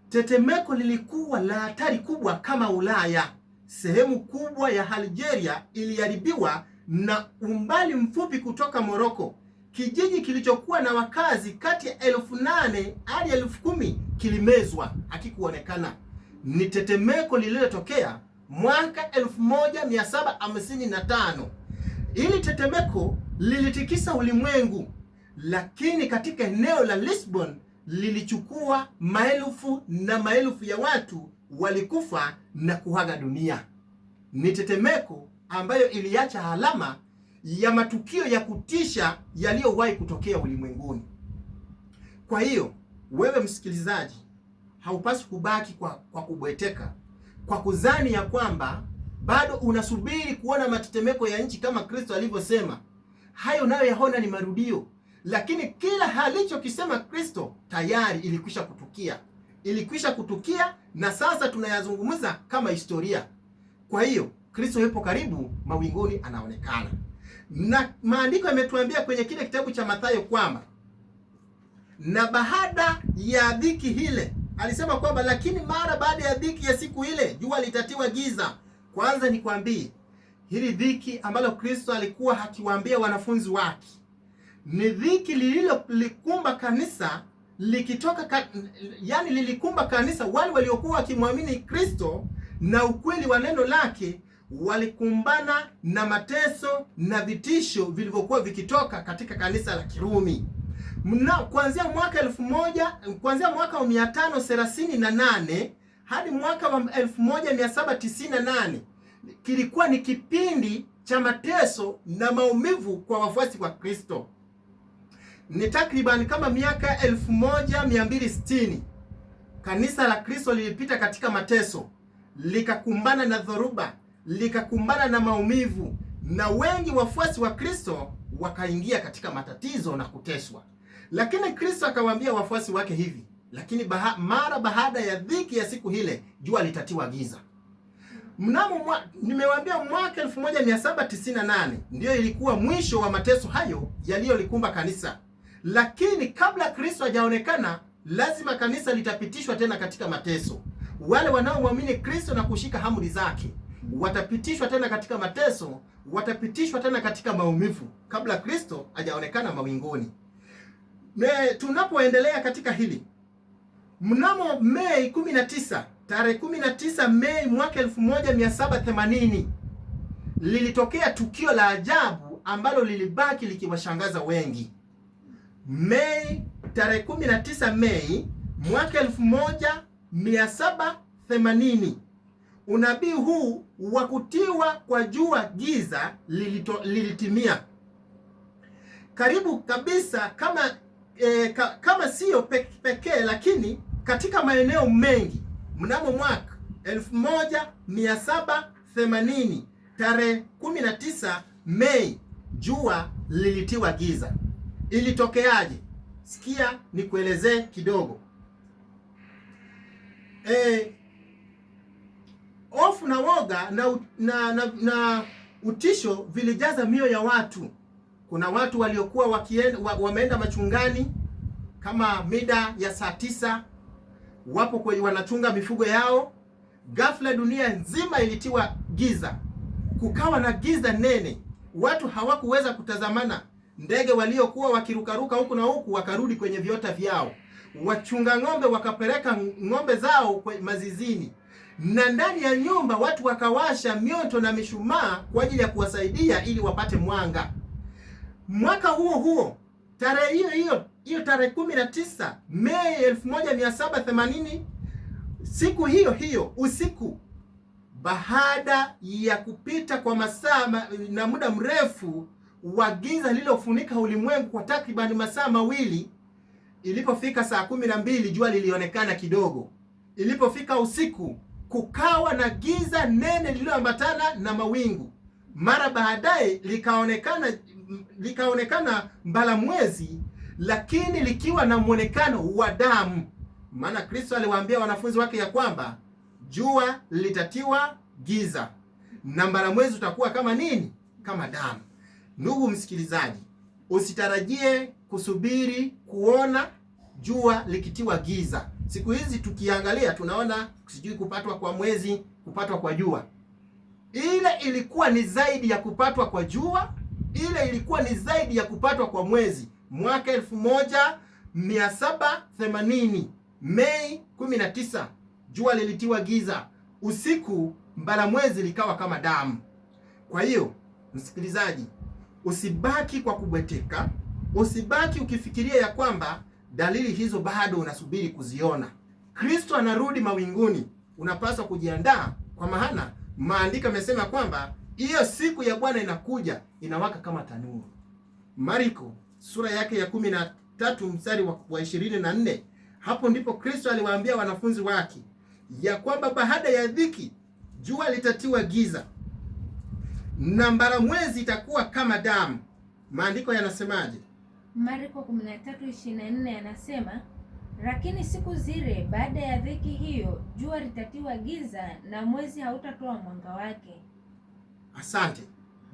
tetemeko lilikuwa la hatari kubwa kama Ulaya. Sehemu kubwa ya Algeria iliharibiwa, na umbali mfupi kutoka Morocco, kijiji kilichokuwa na wakazi kati ya 8,000 hadi 10,000 kilimezwa, hakikuonekana. Ni tetemeko lililotokea mwaka 1755. Ili tetemeko lilitikisa ulimwengu, lakini katika eneo la Lisbon lilichukua maelfu na maelfu ya watu walikufa na kuaga dunia. Ni tetemeko ambayo iliacha alama ya matukio ya kutisha yaliyowahi kutokea ulimwenguni. Kwa hiyo wewe msikilizaji, haupaswi kubaki kwa kubweteka, kwa kudhani ya kwamba bado unasubiri kuona matetemeko ya nchi kama Kristo alivyosema. Hayo nayo yaona ni marudio, lakini kila alichokisema Kristo tayari ilikwisha kutukia, na sasa tunayazungumza kama historia. Kwa hiyo Kristo yupo karibu, mawinguni anaonekana. Na maandiko yametuambia kwenye kile kitabu cha Mathayo kwamba na baada ya dhiki hile, alisema kwamba lakini mara baada ya dhiki ya siku ile jua litatiwa giza. Kwanza nikwambie, hili dhiki ambalo Kristo alikuwa akiwaambia wanafunzi wake ni dhiki lilikumba kanisa, lilikumba kanisa. Wale waliokuwa wakimwamini Kristo na ukweli wa neno lake walikumbana na mateso na vitisho vilivyokuwa vikitoka katika kanisa la Kirumi. Kuanzia mwaka 1538 hadi mwaka wa 1798 kilikuwa ni kipindi cha mateso na maumivu kwa wafuasi wa Kristo. Ni takriban kama miaka 1260 kanisa la Kristo lilipita katika mateso, likakumbana na dhoruba, likakumbana na maumivu, na wengi wafuasi wa Kristo wakaingia katika matatizo na kuteswa. Lakini Kristo akawaambia wafuasi wake hivi, lakini mara baada ya dhiki ya siku ile jua litatiwa giza. Nimewaambia mwaka 1798 ndio ilikuwa mwisho wa mateso hayo yaliyolikumba kanisa. Lakini kabla Kristo hajaonekana, lazima kanisa litapitishwa tena katika mateso. Wale wanaomwamini Kristo na kushika amri zake watapitishwa tena katika mateso, watapitishwa tena katika maumivu kabla Kristo hajaonekana mawinguni. Tunapoendelea katika hili, mnamo Mei 19, tarehe 19 Mei mwaka 1780 lilitokea tukio la ajabu ambalo lilibaki likiwashangaza wengi. Tarehe 19 Mei mwaka 1780 unabii huu wa kutiwa kwa jua giza lilitimia karibu kabisa, kama sio pekee, lakini katika maeneo mengi. Mnamo mwaka 1780 tarehe 19 Mei jua lilitiwa giza. Ilitokeaje? Sikia nikuelezee kidogo. Hofu na woga na utisho vilijaza mioyo ya watu. Kuna watu waliokuwa wameenda machungani kama mida ya saa 9, wapo kwenye wanachunga mifugo yao. Ghafla dunia nzima ilitiwa giza, kukawa na giza nene, watu hawakuweza kutazamana. Ndege waliokuwa wakirukaruka huku na huku wakarudi kwenye viota vyao. Wachunga ng'ombe wakapeleka ng'ombe zao kwa mazizini, na ndani ya nyumba watu wakawasha mioto na mishumaa kwa ajili ya kuwasaidia ili wapate mwanga. Mwaka huo huo, tarehe hiyo tarehe 19 Mei 1780, siku hiyo usiku, baada ya kupita kwa masaa na muda mrefu wa giza lililofunika ulimwengu kwa takriban masaa mawili, ilipofika saa 12 jua lilionekana kidogo. Ilipofika usiku, kukawa na giza nene lililoambatana na mawingu. Mara baadaye likaonekana mbalamwezi, lakini likiwa na mwonekano wa damu. Maana Kristo aliwaambia wanafunzi wake ya kwamba jua litatiwa giza na mbalamwezi utakuwa kama nini? Kama damu. Ndugu msikilizaji, usitarajie kusubiri kuona jua likitiwa giza. Siku hizi tukiangalia tunaona sijui kupatwa kwa mwezi, kupatwa kwa jua. Ile ilikuwa ni zaidi ya kupatwa kwa jua, ile ilikuwa ni zaidi ya kupatwa kwa mwezi. Mwaka 1780 Mei 19 jua lilitiwa giza, usiku mbalamwezi likawa kama damu. Kwa hiyo msikilizaji, usibaki kwa kubweteka, usibaki ukifikiria ya kwamba dalili hizo bado unasubiri kuziona. Kristo anarudi mawinguni, unapaswa kujiandaa, kwa maana maandiko yamesema kwamba hiyo siku ya Bwana inakuja, inawaka kama tanuru. Marko sura yake ya 13 mstari wa 24, hapo ndipo Kristo aliwaambia wanafunzi wake ya kwamba baada ya dhiki jua litatiwa giza na mbalamwezi itakuwa kama damu. Maandiko yanasemaje? Marko 13:24 anasema, lakini siku zile baada ya dhiki hiyo jua litatiwa giza na mwezi hautatoa mwanga wake. Asante.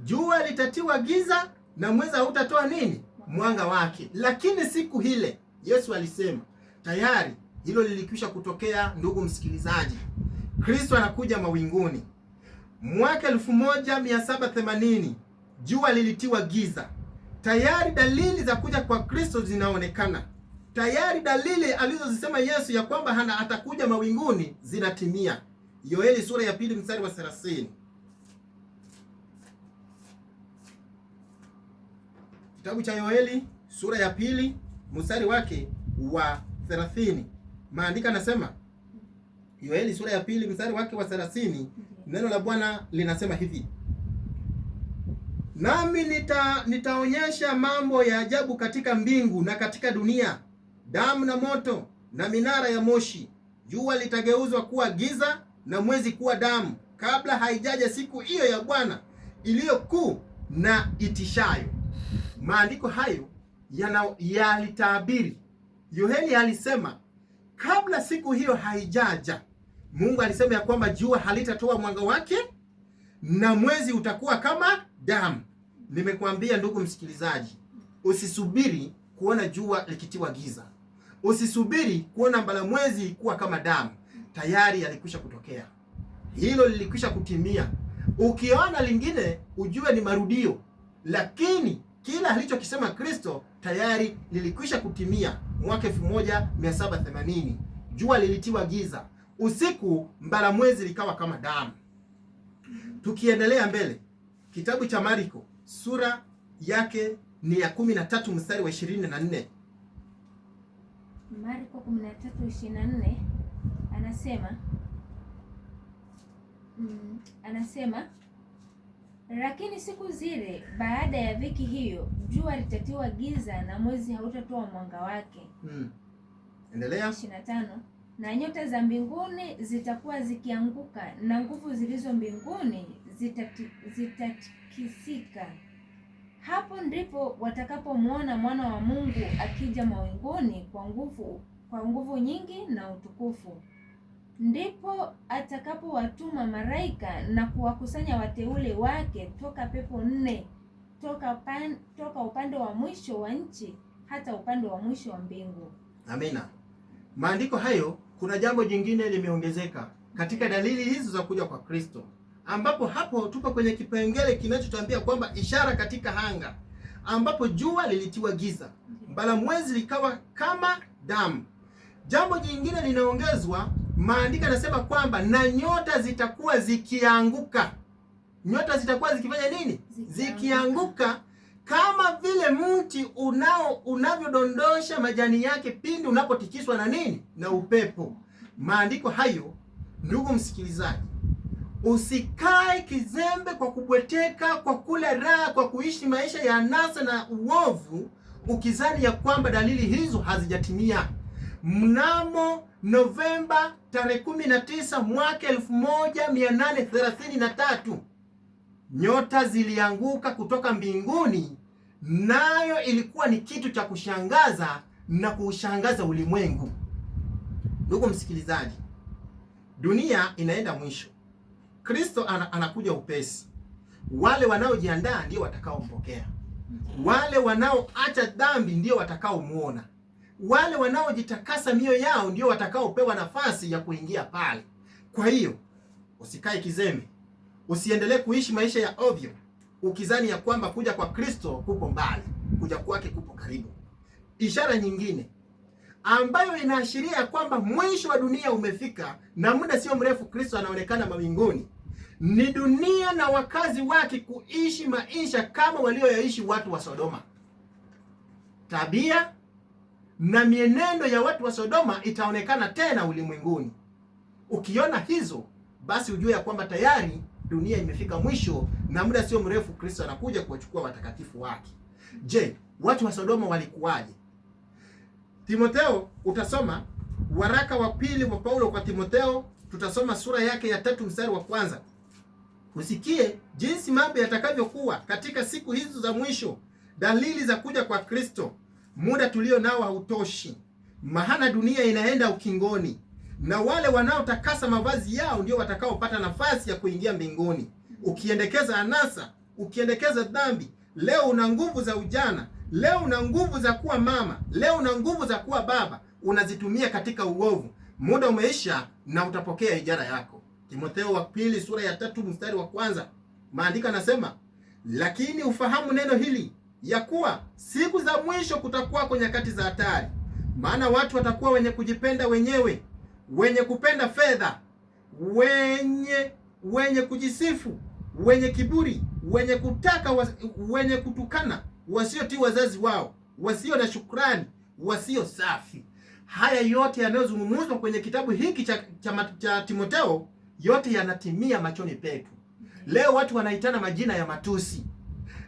Jua litatiwa giza na mwezi hautatoa nini? Mwanga wake. Lakini siku hile Yesu alisema tayari hilo lilikwisha kutokea. Ndugu msikilizaji, Kristo anakuja mawinguni. Mwaka 1780 jua lilitiwa giza. Tayari dalili za kuja kwa Kristo zinaonekana. Tayari dalili alizozisema Yesu ya kwamba atakuja mawinguni zinatimia. Yoeli sura ya 2 mstari wa 30. Kitabu cha Yoeli sura ya 2 mstari wake wa 30. Maandiko yanasema, Yoeli sura ya 2 mstari wake wa 30, neno la Bwana linasema hivi: nami nitaonyesha mambo ya ajabu katika mbingu na katika dunia, damu na moto na minara ya moshi. Jua litageuzwa kuwa giza na mwezi kuwa damu, kabla haijaja siku hiyo ya Bwana iliyo kuu na itishayo. Maandiko hayo yalitabiri. Yoheli alisema kabla siku hiyo haijaja, Mungu alisema ya kwamba jua halitatoa mwanga wake na mwezi utakuwa kama damu. Nimekuambia ndugu msikilizaji, usisubiri kuona jua likitiwa giza. Usisubiri kuona mbalamwezi kuwa kama damu. Tayari yalikwisha kutokea. Hilo lilikwisha kutimia. Ukiona lingine ujue ni marudio, lakini kila alichokisema Kristo tayari lilikwisha kutimia. Mwaka 1780 jua lilitiwa giza, usiku mbalamwezi likawa kama damu. Tukiendelea mbele, kitabu cha Marko sura yake ni ya 13 mstari wa 24. Marko 13:24 anasema lakini siku zile baada ya dhiki hiyo, jua litatiwa giza na mwezi hautatoa mwanga wake. Endelea. 25 na nyota za mbinguni zitakuwa zikianguka na nguvu zilizo mbinguni zitatikisika. Hapo ndipo watakapomwona Mwana wa Mungu akija mawinguni kwa nguvu nyingi na utukufu. Ndipo atakapowatuma malaika na kuwakusanya wateule wake toka pepo nne, toka upande wa mwisho wa nchi hata upande wa mwisho wa mbingu. Amina. Maandiko hayo, kuna jambo jingine limeongezeka katika dalili hizo za kuja kwa Kristo, ambapo hapo tupo kwenye kipengele kinachotambia kwamba ishara katika anga, ambapo jua lilitiwa giza, mbalamwezi likawa kama damu. Jambo jingine linaongezwa, maandiko yanasema kwamba na nyota zitakuwa zikianguka. Nyota zitakuwa zikifanya nini? Zikianguka, kama vile mti unavyodondosha majani yake pindi unapotikiswa na nini? Na upepo. Maandiko hayo, ndugu msikilizaji, usikae kizembe kwa kubweteka, kwa kula raha, kwa kuishi maisha ya anasa na uovu, ukizani ya kwamba dalili hizo hazijatimia. Mnamo Novemba tarehe 19 mwaka 1833 nyota zilianguka kutoka mbinguni, nayo ilikuwa ni kitu cha kushangaza na kuushangaza ulimwengu. Ndugu msikilizaji, dunia inaenda mwisho. Kristo anakuja upesi. Wale wanaojiandaa ndio watakaompokea. Wale wanaoacha dhambi ndio watakaomuona. Wale wanaojitakasa mioyo yao ndio watakaopewa nafasi ya kuingia pale. Kwa hiyo usikae kizembe, usiendelee kuishi maisha ya ovyo ukizani ya kwamba kuja kwa Kristo kupo mbali. Kuja kwake kupo karibu. Ishara nyingine ambayo inaashiria kwamba mwisho wa dunia umefika na muda sio mrefu Kristo anaonekana mawinguni, ni dunia na wakazi wake kuishi maisha kama walioyaishi watu wa Sodoma. Tabia na mienendo ya watu wa Sodoma itaonekana tena ulimwenguni. Ukiona hizo, basi ujue ya kwamba tayari dunia imefika mwisho na muda sio mrefu Kristo anakuja kuwachukua watakatifu wake. Je, watu wa Sodoma walikuwaje? Timotheo, utasoma waraka wa pili wa Paulo kwa Timotheo, tutasoma sura yake ya 3 mstari wa 1. Usikie jinsi mambo yatakavyokuwa katika siku hizo za mwisho, dalili za kuja kwa Kristo. Muda tulio nao hautoshi, maana dunia inaenda ukingoni, na wale wanaotakasa mavazi yao ndio watakaopata nafasi ya kuingia mbinguni. Ukiendekeza anasa, ukiendekeza dhambi, leo una nguvu za ujana, leo una nguvu za kuwa mama, leo una nguvu za kuwa baba, unazitumia katika uovu. Muda umeisha na utapokea ijara yako. Timotheo wa pili sura ya 3 mstari wa 1. Maandiko yanasema, lakini ufahamu neno hili, ya kuwa siku za mwisho kutakuwa kwa nyakati za hatari. Maana watu watakuwa wenye kujipenda wenyewe, wenye kupenda fedha, wenye kujisifu, wenye kiburi, wenye kutukana, wasiotii wazazi wao, wasio na shukrani, wasio safi. Haya yote yanayozungumzwa kwenye kitabu hiki cha Timotheo, yote yanatimia machoni petu. Leo watu wanaitana majina ya matusi.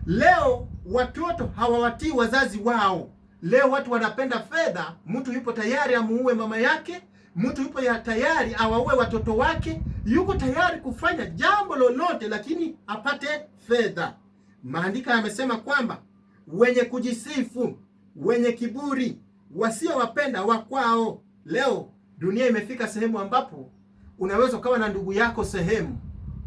Leo watoto hawawatii wazazi wao. Leo watu wanapenda fedha. Mtu yupo tayari amuue mama yake, mtu yupo tayari awaue watoto wake, yuko tayari kufanya jambo lolote lakini apate fedha. Maandiko yamesema kwamba wenye kujisifu, wenye kiburi, wasiowapenda wakwao. Leo dunia imefika sehemu ambapo unaweza ukawa na ndugu yako sehemu,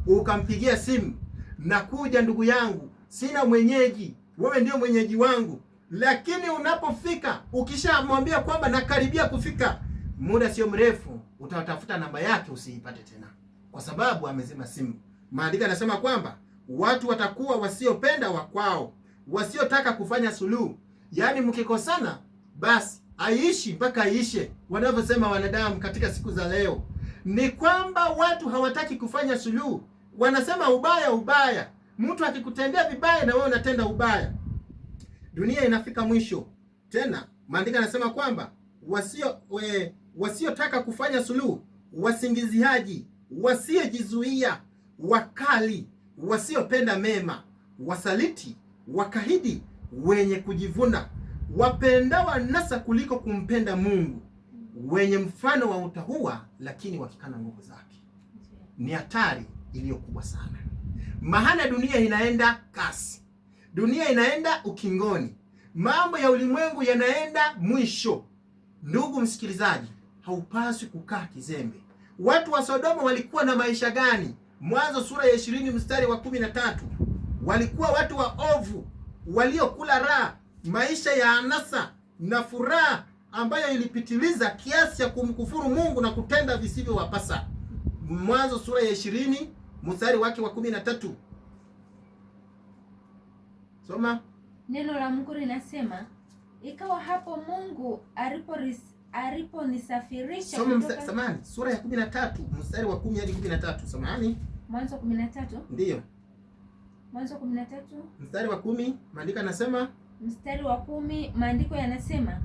ukampigia simu na kuja, ndugu yangu, sina mwenyeji, wewe ndio mwenyeji wangu. Lakini unapofika, ukishamwambia kwamba nakaribia kufika, muda sio mrefu utatafuta namba yake usiipate tena, kwa sababu amezima simu. Maandiko yanasema kwamba watu watakuwa wasiopenda wakwao, wasiotaka kufanya suluhu. Yaani mkikosana basi aishi mpaka aishe. Wanavyosema wanadamu katika siku za leo ni kwamba watu hawataki kufanya suluhu, wanasema ubaya ubaya. Mtu akikutendea vibaya na wewe unatenda ubaya. Dunia inafika mwisho. Tena maandiko yanasema kwamba wasiotaka kufanya suluhu, wasingiziaji, wasiojizuia, wakali, wasiopenda mema, wasaliti, wakahidi, wenye kujivuna, wapendao anasa kuliko kumpenda Mungu, wenye mfano wa utauwa lakini wakikana nguvu zake. Ni hatari iliyo kubwa sana. Maana dunia inaenda kasi. Dunia inaenda ukingoni. Mambo ya ulimwengu yanaenda mwisho. Ndugu msikilizaji, haupaswi kukaa kizembe. Watu wa Sodoma walikuwa na maisha gani? Mwanzo sura ya 20 mstari wa 13. Walikuwa watu wa ovu, waliokula raha, maisha ya anasa na furaha ambayo ilipitiliza kiasi ya kumkufuru Mungu na kutenda visivyowapasa. Mwanzo sura ya 20 mstari wake wa 13. Soma. Neno la Mungu linasema, ikawa hapo Mungu aliponisafirisha kutoka... Samahani, sura ya 13 mstari wa 10 hadi 13. Samahani. Mwanzo 13? Ndiyo. Mwanzo 13 mstari wa 10, maandiko yanasema, mstari wa 10 maandiko yanasema,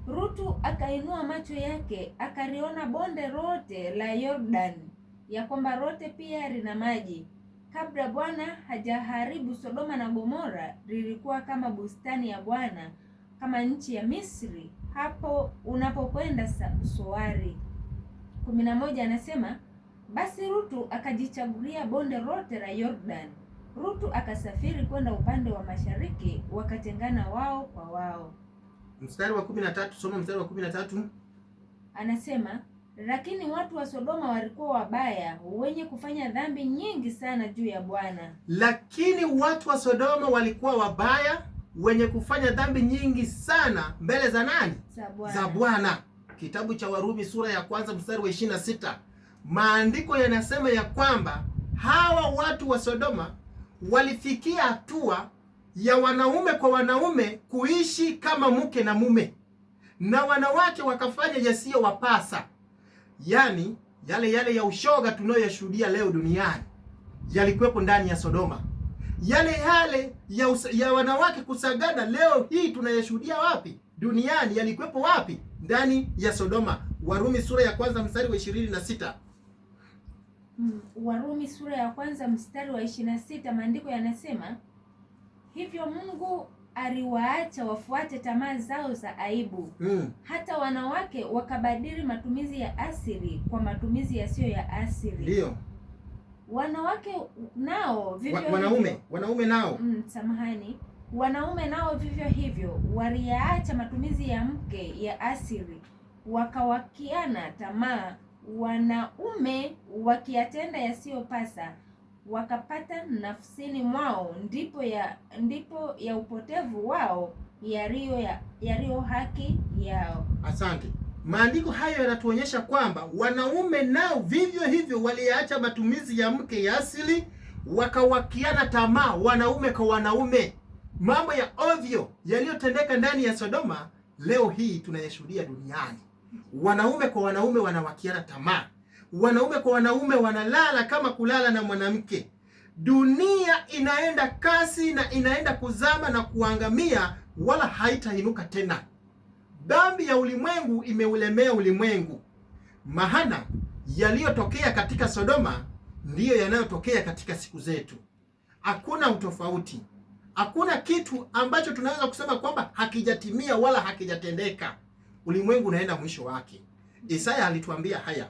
Rutu akainua macho yake akaliona bonde lote la Yordani, ya kwamba lote pia lina maji. Kabla Bwana hajaharibu Sodoma na Gomora, lilikuwa kama bustani ya Bwana, kama nchi ya Misri, hapo unapokwenda Soari. 11 anasema, basi Rutu akajichagulia bonde lote la Yordani. Rutu akasafiri kwenda upande wa mashariki, wakatengana wao kwa wao. Mstari wa 13, soma mstari wa 13. Anasema, lakini watu wa Sodoma walikuwa wabaya, wenye kufanya dhambi nyingi sana juu ya Bwana. Lakini watu wa Sodoma walikuwa wabaya, wenye kufanya dhambi nyingi sana mbele za nani? Za Bwana. Kitabu cha Warumi sura ya 1 mstari wa 26. Maandiko yanasema ya kwamba hawa watu wa Sodoma walifikia hatua ya wanaume kwa wanaume kuishi kama mke na mume, na wanawake wakafanya yasiyowapasa. Yaani yale ya ushoga tunayoyashuhudia leo duniani yalikuwepo ndani ya Sodoma. Yale ya wanawake kusagana leo hii tunayashuhudia wapi? Duniani. Yalikuwepo wapi? Ndani ya Sodoma. Warumi sura ya 1 mstari wa 26. Warumi sura ya 1 mstari wa 26, maandiko yanasema, hivyo Mungu aliwaacha wafuate tamaa zao za aibu. Hata wanawake wakabadili matumizi ya asili kwa matumizi yasiyo ya asili. Ndio. Wanawake nao vivyo wanaume nao wanaume nao vivyo hivyo waliyaacha matumizi ya mke ya asili, wakawakiana tamaa, wanaume wakiyatenda yasiyopasa, wakapata nafsini mwao ndipo ya upotevu wao yaliyo haki yao. Asante. Maandiko hayo yanatuonyesha kwamba wanaume nao vivyo hivyo waliacha matumizi ya mke ya asili, wakawakiana tamaa, wanaume kwa wanaume. Mambo ya ovyo yaliyotendeka ndani ya Sodoma leo hii tunayashuhudia duniani. Wanaume kwa wanaume wanawakiana tamaa, wanaume kwa wanaume wanalala kama kulala na mwanamke. Dunia inaenda kasi na inaenda kuzama na kuangamia, wala haitainuka tena. Dhambi ya ulimwengu imeulemea ulimwengu. Maana yaliyotokea katika Sodoma ndiyo yanayotokea katika siku zetu. Hakuna utofauti, Hakuna kitu ambacho tunaweza kusema kwamba hakijatimia wala hakijatendeka. Ulimwengu unaenda mwisho wake. Isaya alituambia haya.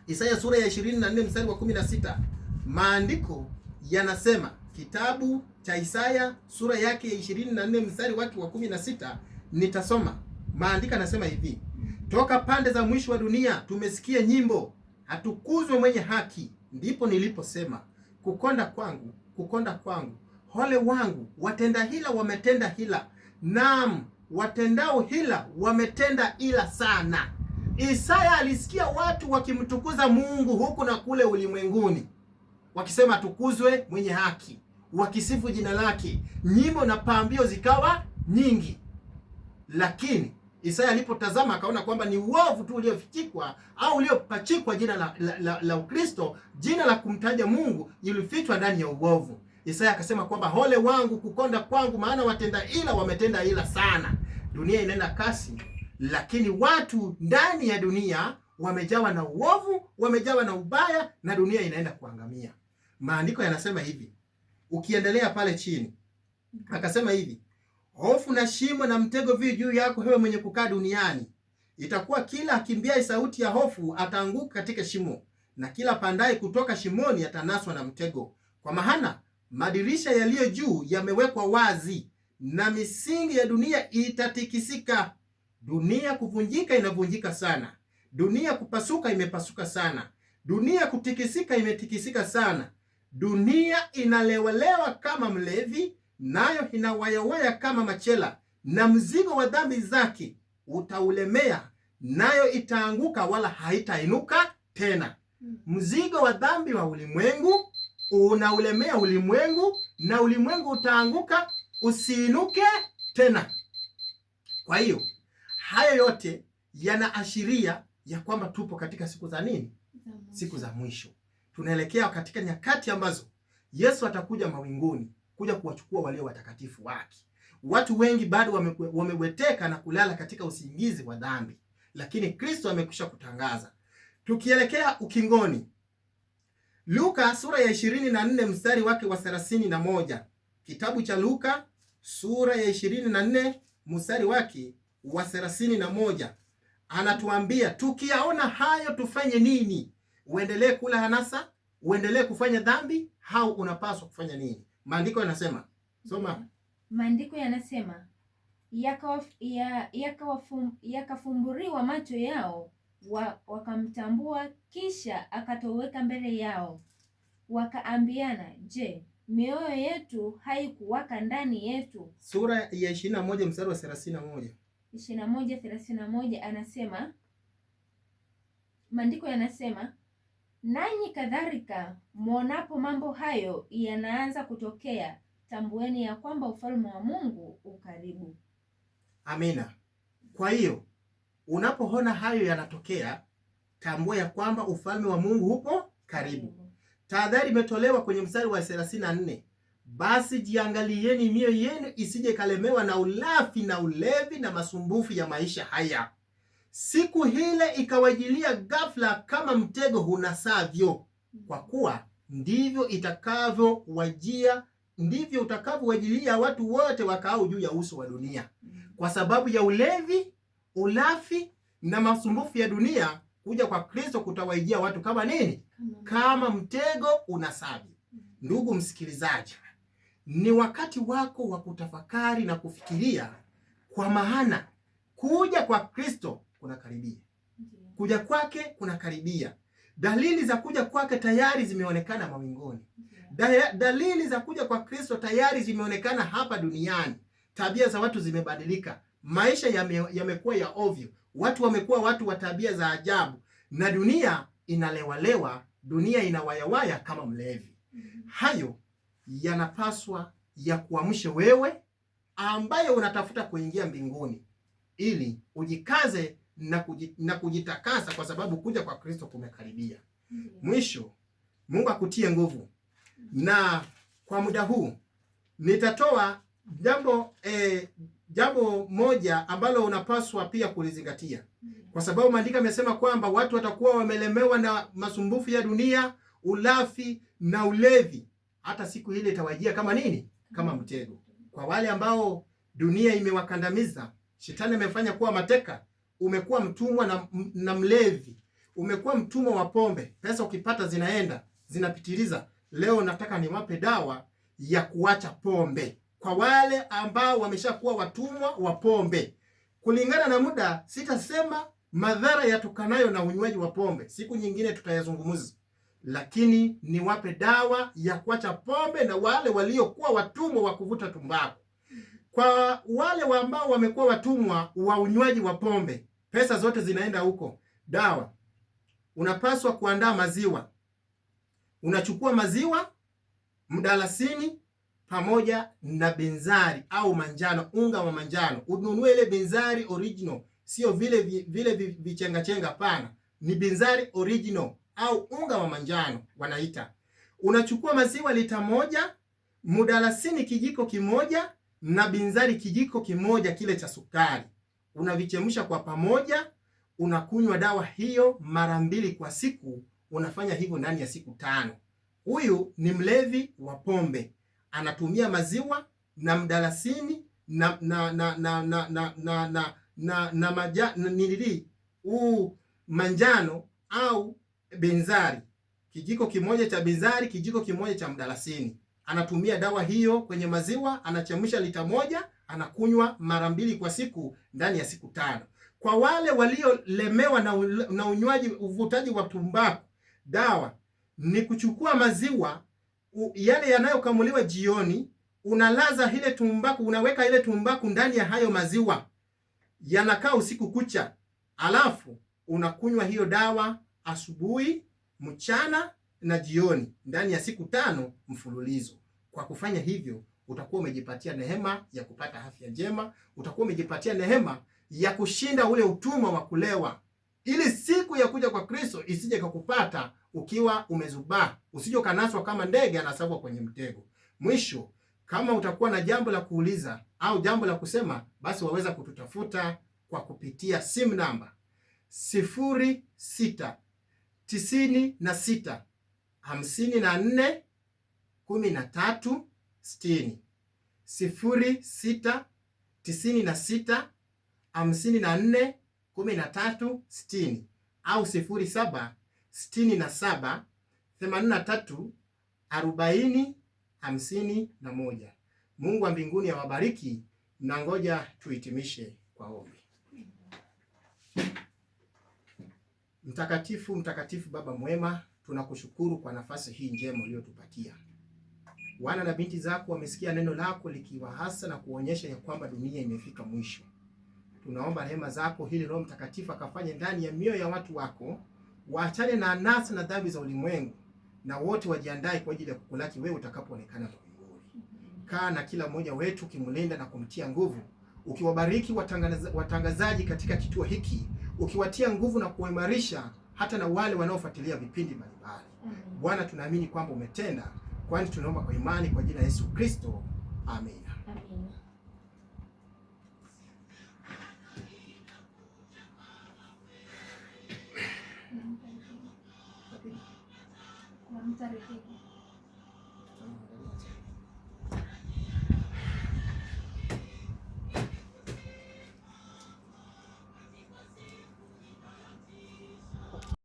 Isaya sura ya 24 mstari wa 16. Maandiko yanasema, kitabu cha Isaya sura yake ya 24 mstari wake wa 16, nitasoma. Maandiko yanasema hivi: toka pande za mwisho wa dunia tumesikia nyimbo, atukuzwe mwenye haki. Ndipo niliposema, kukonda kwangu, kukonda kwangu, ole wangu, watenda hila wametenda hila, naam, watendao hila wametenda ila sana. Isaya alisikia watu wakimtukuza Mungu huku na kule ulimwenguni, wakisema atukuzwe mwenye haki, wakisifu jina lake, nyimbo na pambio zikawa nyingi. Lakini Isaya alipotazama akaona kwamba ni uovu tu uliofichikwa au uliopachikwa jina la Ukristo, jina la kumtaja Mungu ilifichwa ndani ya uovu. Isaya akasema kwamba ole wangu, kukonda kwangu, maana watenda ila wametenda ila sana. Dunia inaenda kasi, lakini watu ndani ya dunia wamejawa na uovu, wamejawa na ubaya, na dunia inaenda kuangamia. Maandiko yanasema hivi, ukiendelea pale chini, akasema hivi: hofu na shimo na mtego vi juu yako, wewe mwenye kukaa duniani. Itakuwa kila akimbiaye sauti ya hofu ataanguka katika shimo, na kila pandaye kutoka shimoni atanaswa na mtego. Kwa maana madirisha yaliyo juu yamewekwa wazi, na misingi ya dunia itatikisika. Dunia kuvunjika inavunjika sana, dunia kupasuka imepasuka sana, dunia kutikisika imetikisika sana. Dunia inalewalewa kama mlevi, nayo inawayawaya kama machela, na mzigo wa dhambi zake utaulemea, nayo itaanguka wala haitainuka tena. Mzigo wa dhambi wa ulimwengu unaulemea ulimwengu, na ulimwengu utaanguka usiinuke tena. Kwa hiyo hayo yote yanaashiria ya kwamba tupo katika siku za nini? Siku za mwisho. Tunaelekea katika nyakati ambazo Yesu atakuja mawinguni kuja kuwachukua walio watakatifu wake. Watu wengi bado wameweteka na kulala katika usingizi wa dhambi, lakini Kristo amekwisha kutangaza. Tukielekea ukingoni, Luka sura ya 24 mstari wake wa 31. Kitabu cha Luka sura ya 24 mstari wake wa 31, anatuambia tukiyaona hayo tufanye nini? Uendelee kula hanasa? Uendelee kufanya dhambi? Au unapaswa kufanya nini? Maandiko yanasema, soma. Maandiko yanasema, yakafumburiwa macho yao, wakamtambua, kisha akatoweka mbele yao. Wakaambiana, je, mioyo yetu haikuwaka ndani yetu? Sura ya 21 mstari wa 31. 21:31 anasema, maandiko yanasema, nanyi kadhalika mwonapo mambo hayo yanaanza kutokea, tambueni ya kwamba ufalme wa Mungu ukaribu. Amina. Kwa hiyo unapoona hayo yanatokea, tambua ya kwamba ufalme wa Mungu upo karibu. Tahadhari imetolewa kwenye mstari wa 34. Basi jiangalieni mioyo yenu isije kalemewa na ulafi na ulevi na masumbufu ya maisha haya, siku hile ikawajilia ghafla kama mtego hunasavyo. Kwa kuwa ndivyo utakavyowajilia watu wote wakaao juu ya uso wa dunia. Kwa sababu ya ulevi, ulafi na masumbufu ya dunia, kuja kwa Kristo kutawaijia watu kama nini? Kama mtego unasavyo. Ndugu msikilizaji, ni wakati wako wa kutafakari na kufikiria, kwa maana kuja kwa Kristo kunakaribia. Kuja kwake kunakaribia. Dalili za kuja kwake tayari zimeonekana mawinguni. Dalili za kuja kwa Kristo tayari zimeonekana hapa duniani. Tabia za watu zimebadilika. Maisha yamekuwa ya ovyo. Watu wamekuwa watu wa tabia za ajabu, na dunia inalewalewa, dunia inawayawaya kama mlevi. Hayo yanapaswa ya kuamsha wewe ambaye unatafuta kuingia mbinguni, ili ujikaze na kujitakasa, kwa sababu kuja kwa Kristo kumekaribia. Mwisho, Mungu akutie nguvu. Na kwa muda huu nitatoa jambo moja ambalo unapaswa pia kulizingatia, kwa sababu maandiko yamesema kwamba watu watakuwa wamelemewa na masumbufu ya dunia, ulafi na ulevi. Hata siku ile itawajia kama nini? kama mtego. Kwa wale ambao dunia imewakandamiza, shetani amefanya kuwa mateka, umekuwa mtumwa na mlevi, umekuwa mtumwa wa pombe, pesa ukipata zinaenda zinapitiliza. Leo nataka niwape dawa ya kuacha pombe kwa wale ambao wameshakuwa watumwa wa pombe. Kulingana na muda, sitasema madhara yatokanayo na unywaji wa pombe, siku nyingine tutayazungumza, lakini niwape dawa ya kuacha pombe na wale waliokuwa watumwa wa kuvuta tumbaku. Kwa wale ambao wamekuwa watumwa wa unywaji wa pombe, pesa zote zinaenda huko. Dawa, unapaswa kuandaa maziwa. Unachukua maziwa, mdalasini pamoja na binzari au manjano, unga wa manjano. Ununue ile binzari original, sio vile vichenga pana. Ni binzari original au unga wa manjano wanaita. Unachukua maziwa lita moja, mdalasini kijiko kimoja na binzari kijiko kimoja kile cha sukari. Unavichemsha kwa pamoja, unakunywa dawa hiyo mara 2 kwa siku. Unafanya hivyo ndani ya siku 5. Huyu ni mlevi wa pombe, anatumia maziwa na mdalasini manjano au binzari, kijiko kimoja cha binzari, kijiko kimoja cha mdalasini. Anatumia dawa hiyo kwenye maziwa, anachemsha lita moja, anakunywa mara 2 kwa siku ndani ya siku 5. Kwa wale waliolemewa na unywaji, uvutaji wa tumbaku, dawa ni kuchukua maziwa yale yanayokamuliwa jioni, unalaza ile tumbaku, unaweka ile tumbaku ndani ya hayo maziwa, yanakaa usiku kucha, alafu unakunywa hiyo dawa asubuhi, mchana na jioni ndani ya siku 5 mfululizo. Kwa kufanya hivyo, utakuwa umejipatia neema ya kupata afya njema, utakuwa umejipatia neema ya kushinda ule utumwa wa kulewa, ili siku ya kuja kwa Kristo isije kukupata ukiwa umezubaa, usije kanaswa kama ndege anasagwa kwenye mtego. Mwisho, kama utakuwa na jambo la kuuliza au jambo la kusema, basi waweza kututafuta kwa kupitia simu namba 0696 54 13 60, 0696 54 13 60 au 0767 83 40 51. Mungu wa mbinguni awabariki, na ngoja tuhitimishe kwa ombi. Mtakatifu, mtakatifu Baba mwema, tunakushukuru kwa nafasi hii njema uliyotupatia. Wana na binti zako wamesikia neno lako likiwahasa na kuonyesha ya kwamba dunia imefika mwisho. Tunaomba rehema zako hili Roho Mtakatifu akafanye ndani ya mioyo ya watu wako, waachane na anasa na dhambi za ulimwengu, na wote wajiandae kwa ajili ya kukulaki wewe utakapoonekana mbinguni. Kaa na kila mmoja wetu, ukimlinda na kumtia nguvu, ukiwabariki watangazaji katika kituo hiki, ukiwatia nguvu na kuimarisha hata na wale wanaofuatilia vipindi mbalimbali. Bwana, tunaamini kwamba umetenda, kwani tunaomba kwa imani kwa jina la Yesu Kristo. Amen. Amen.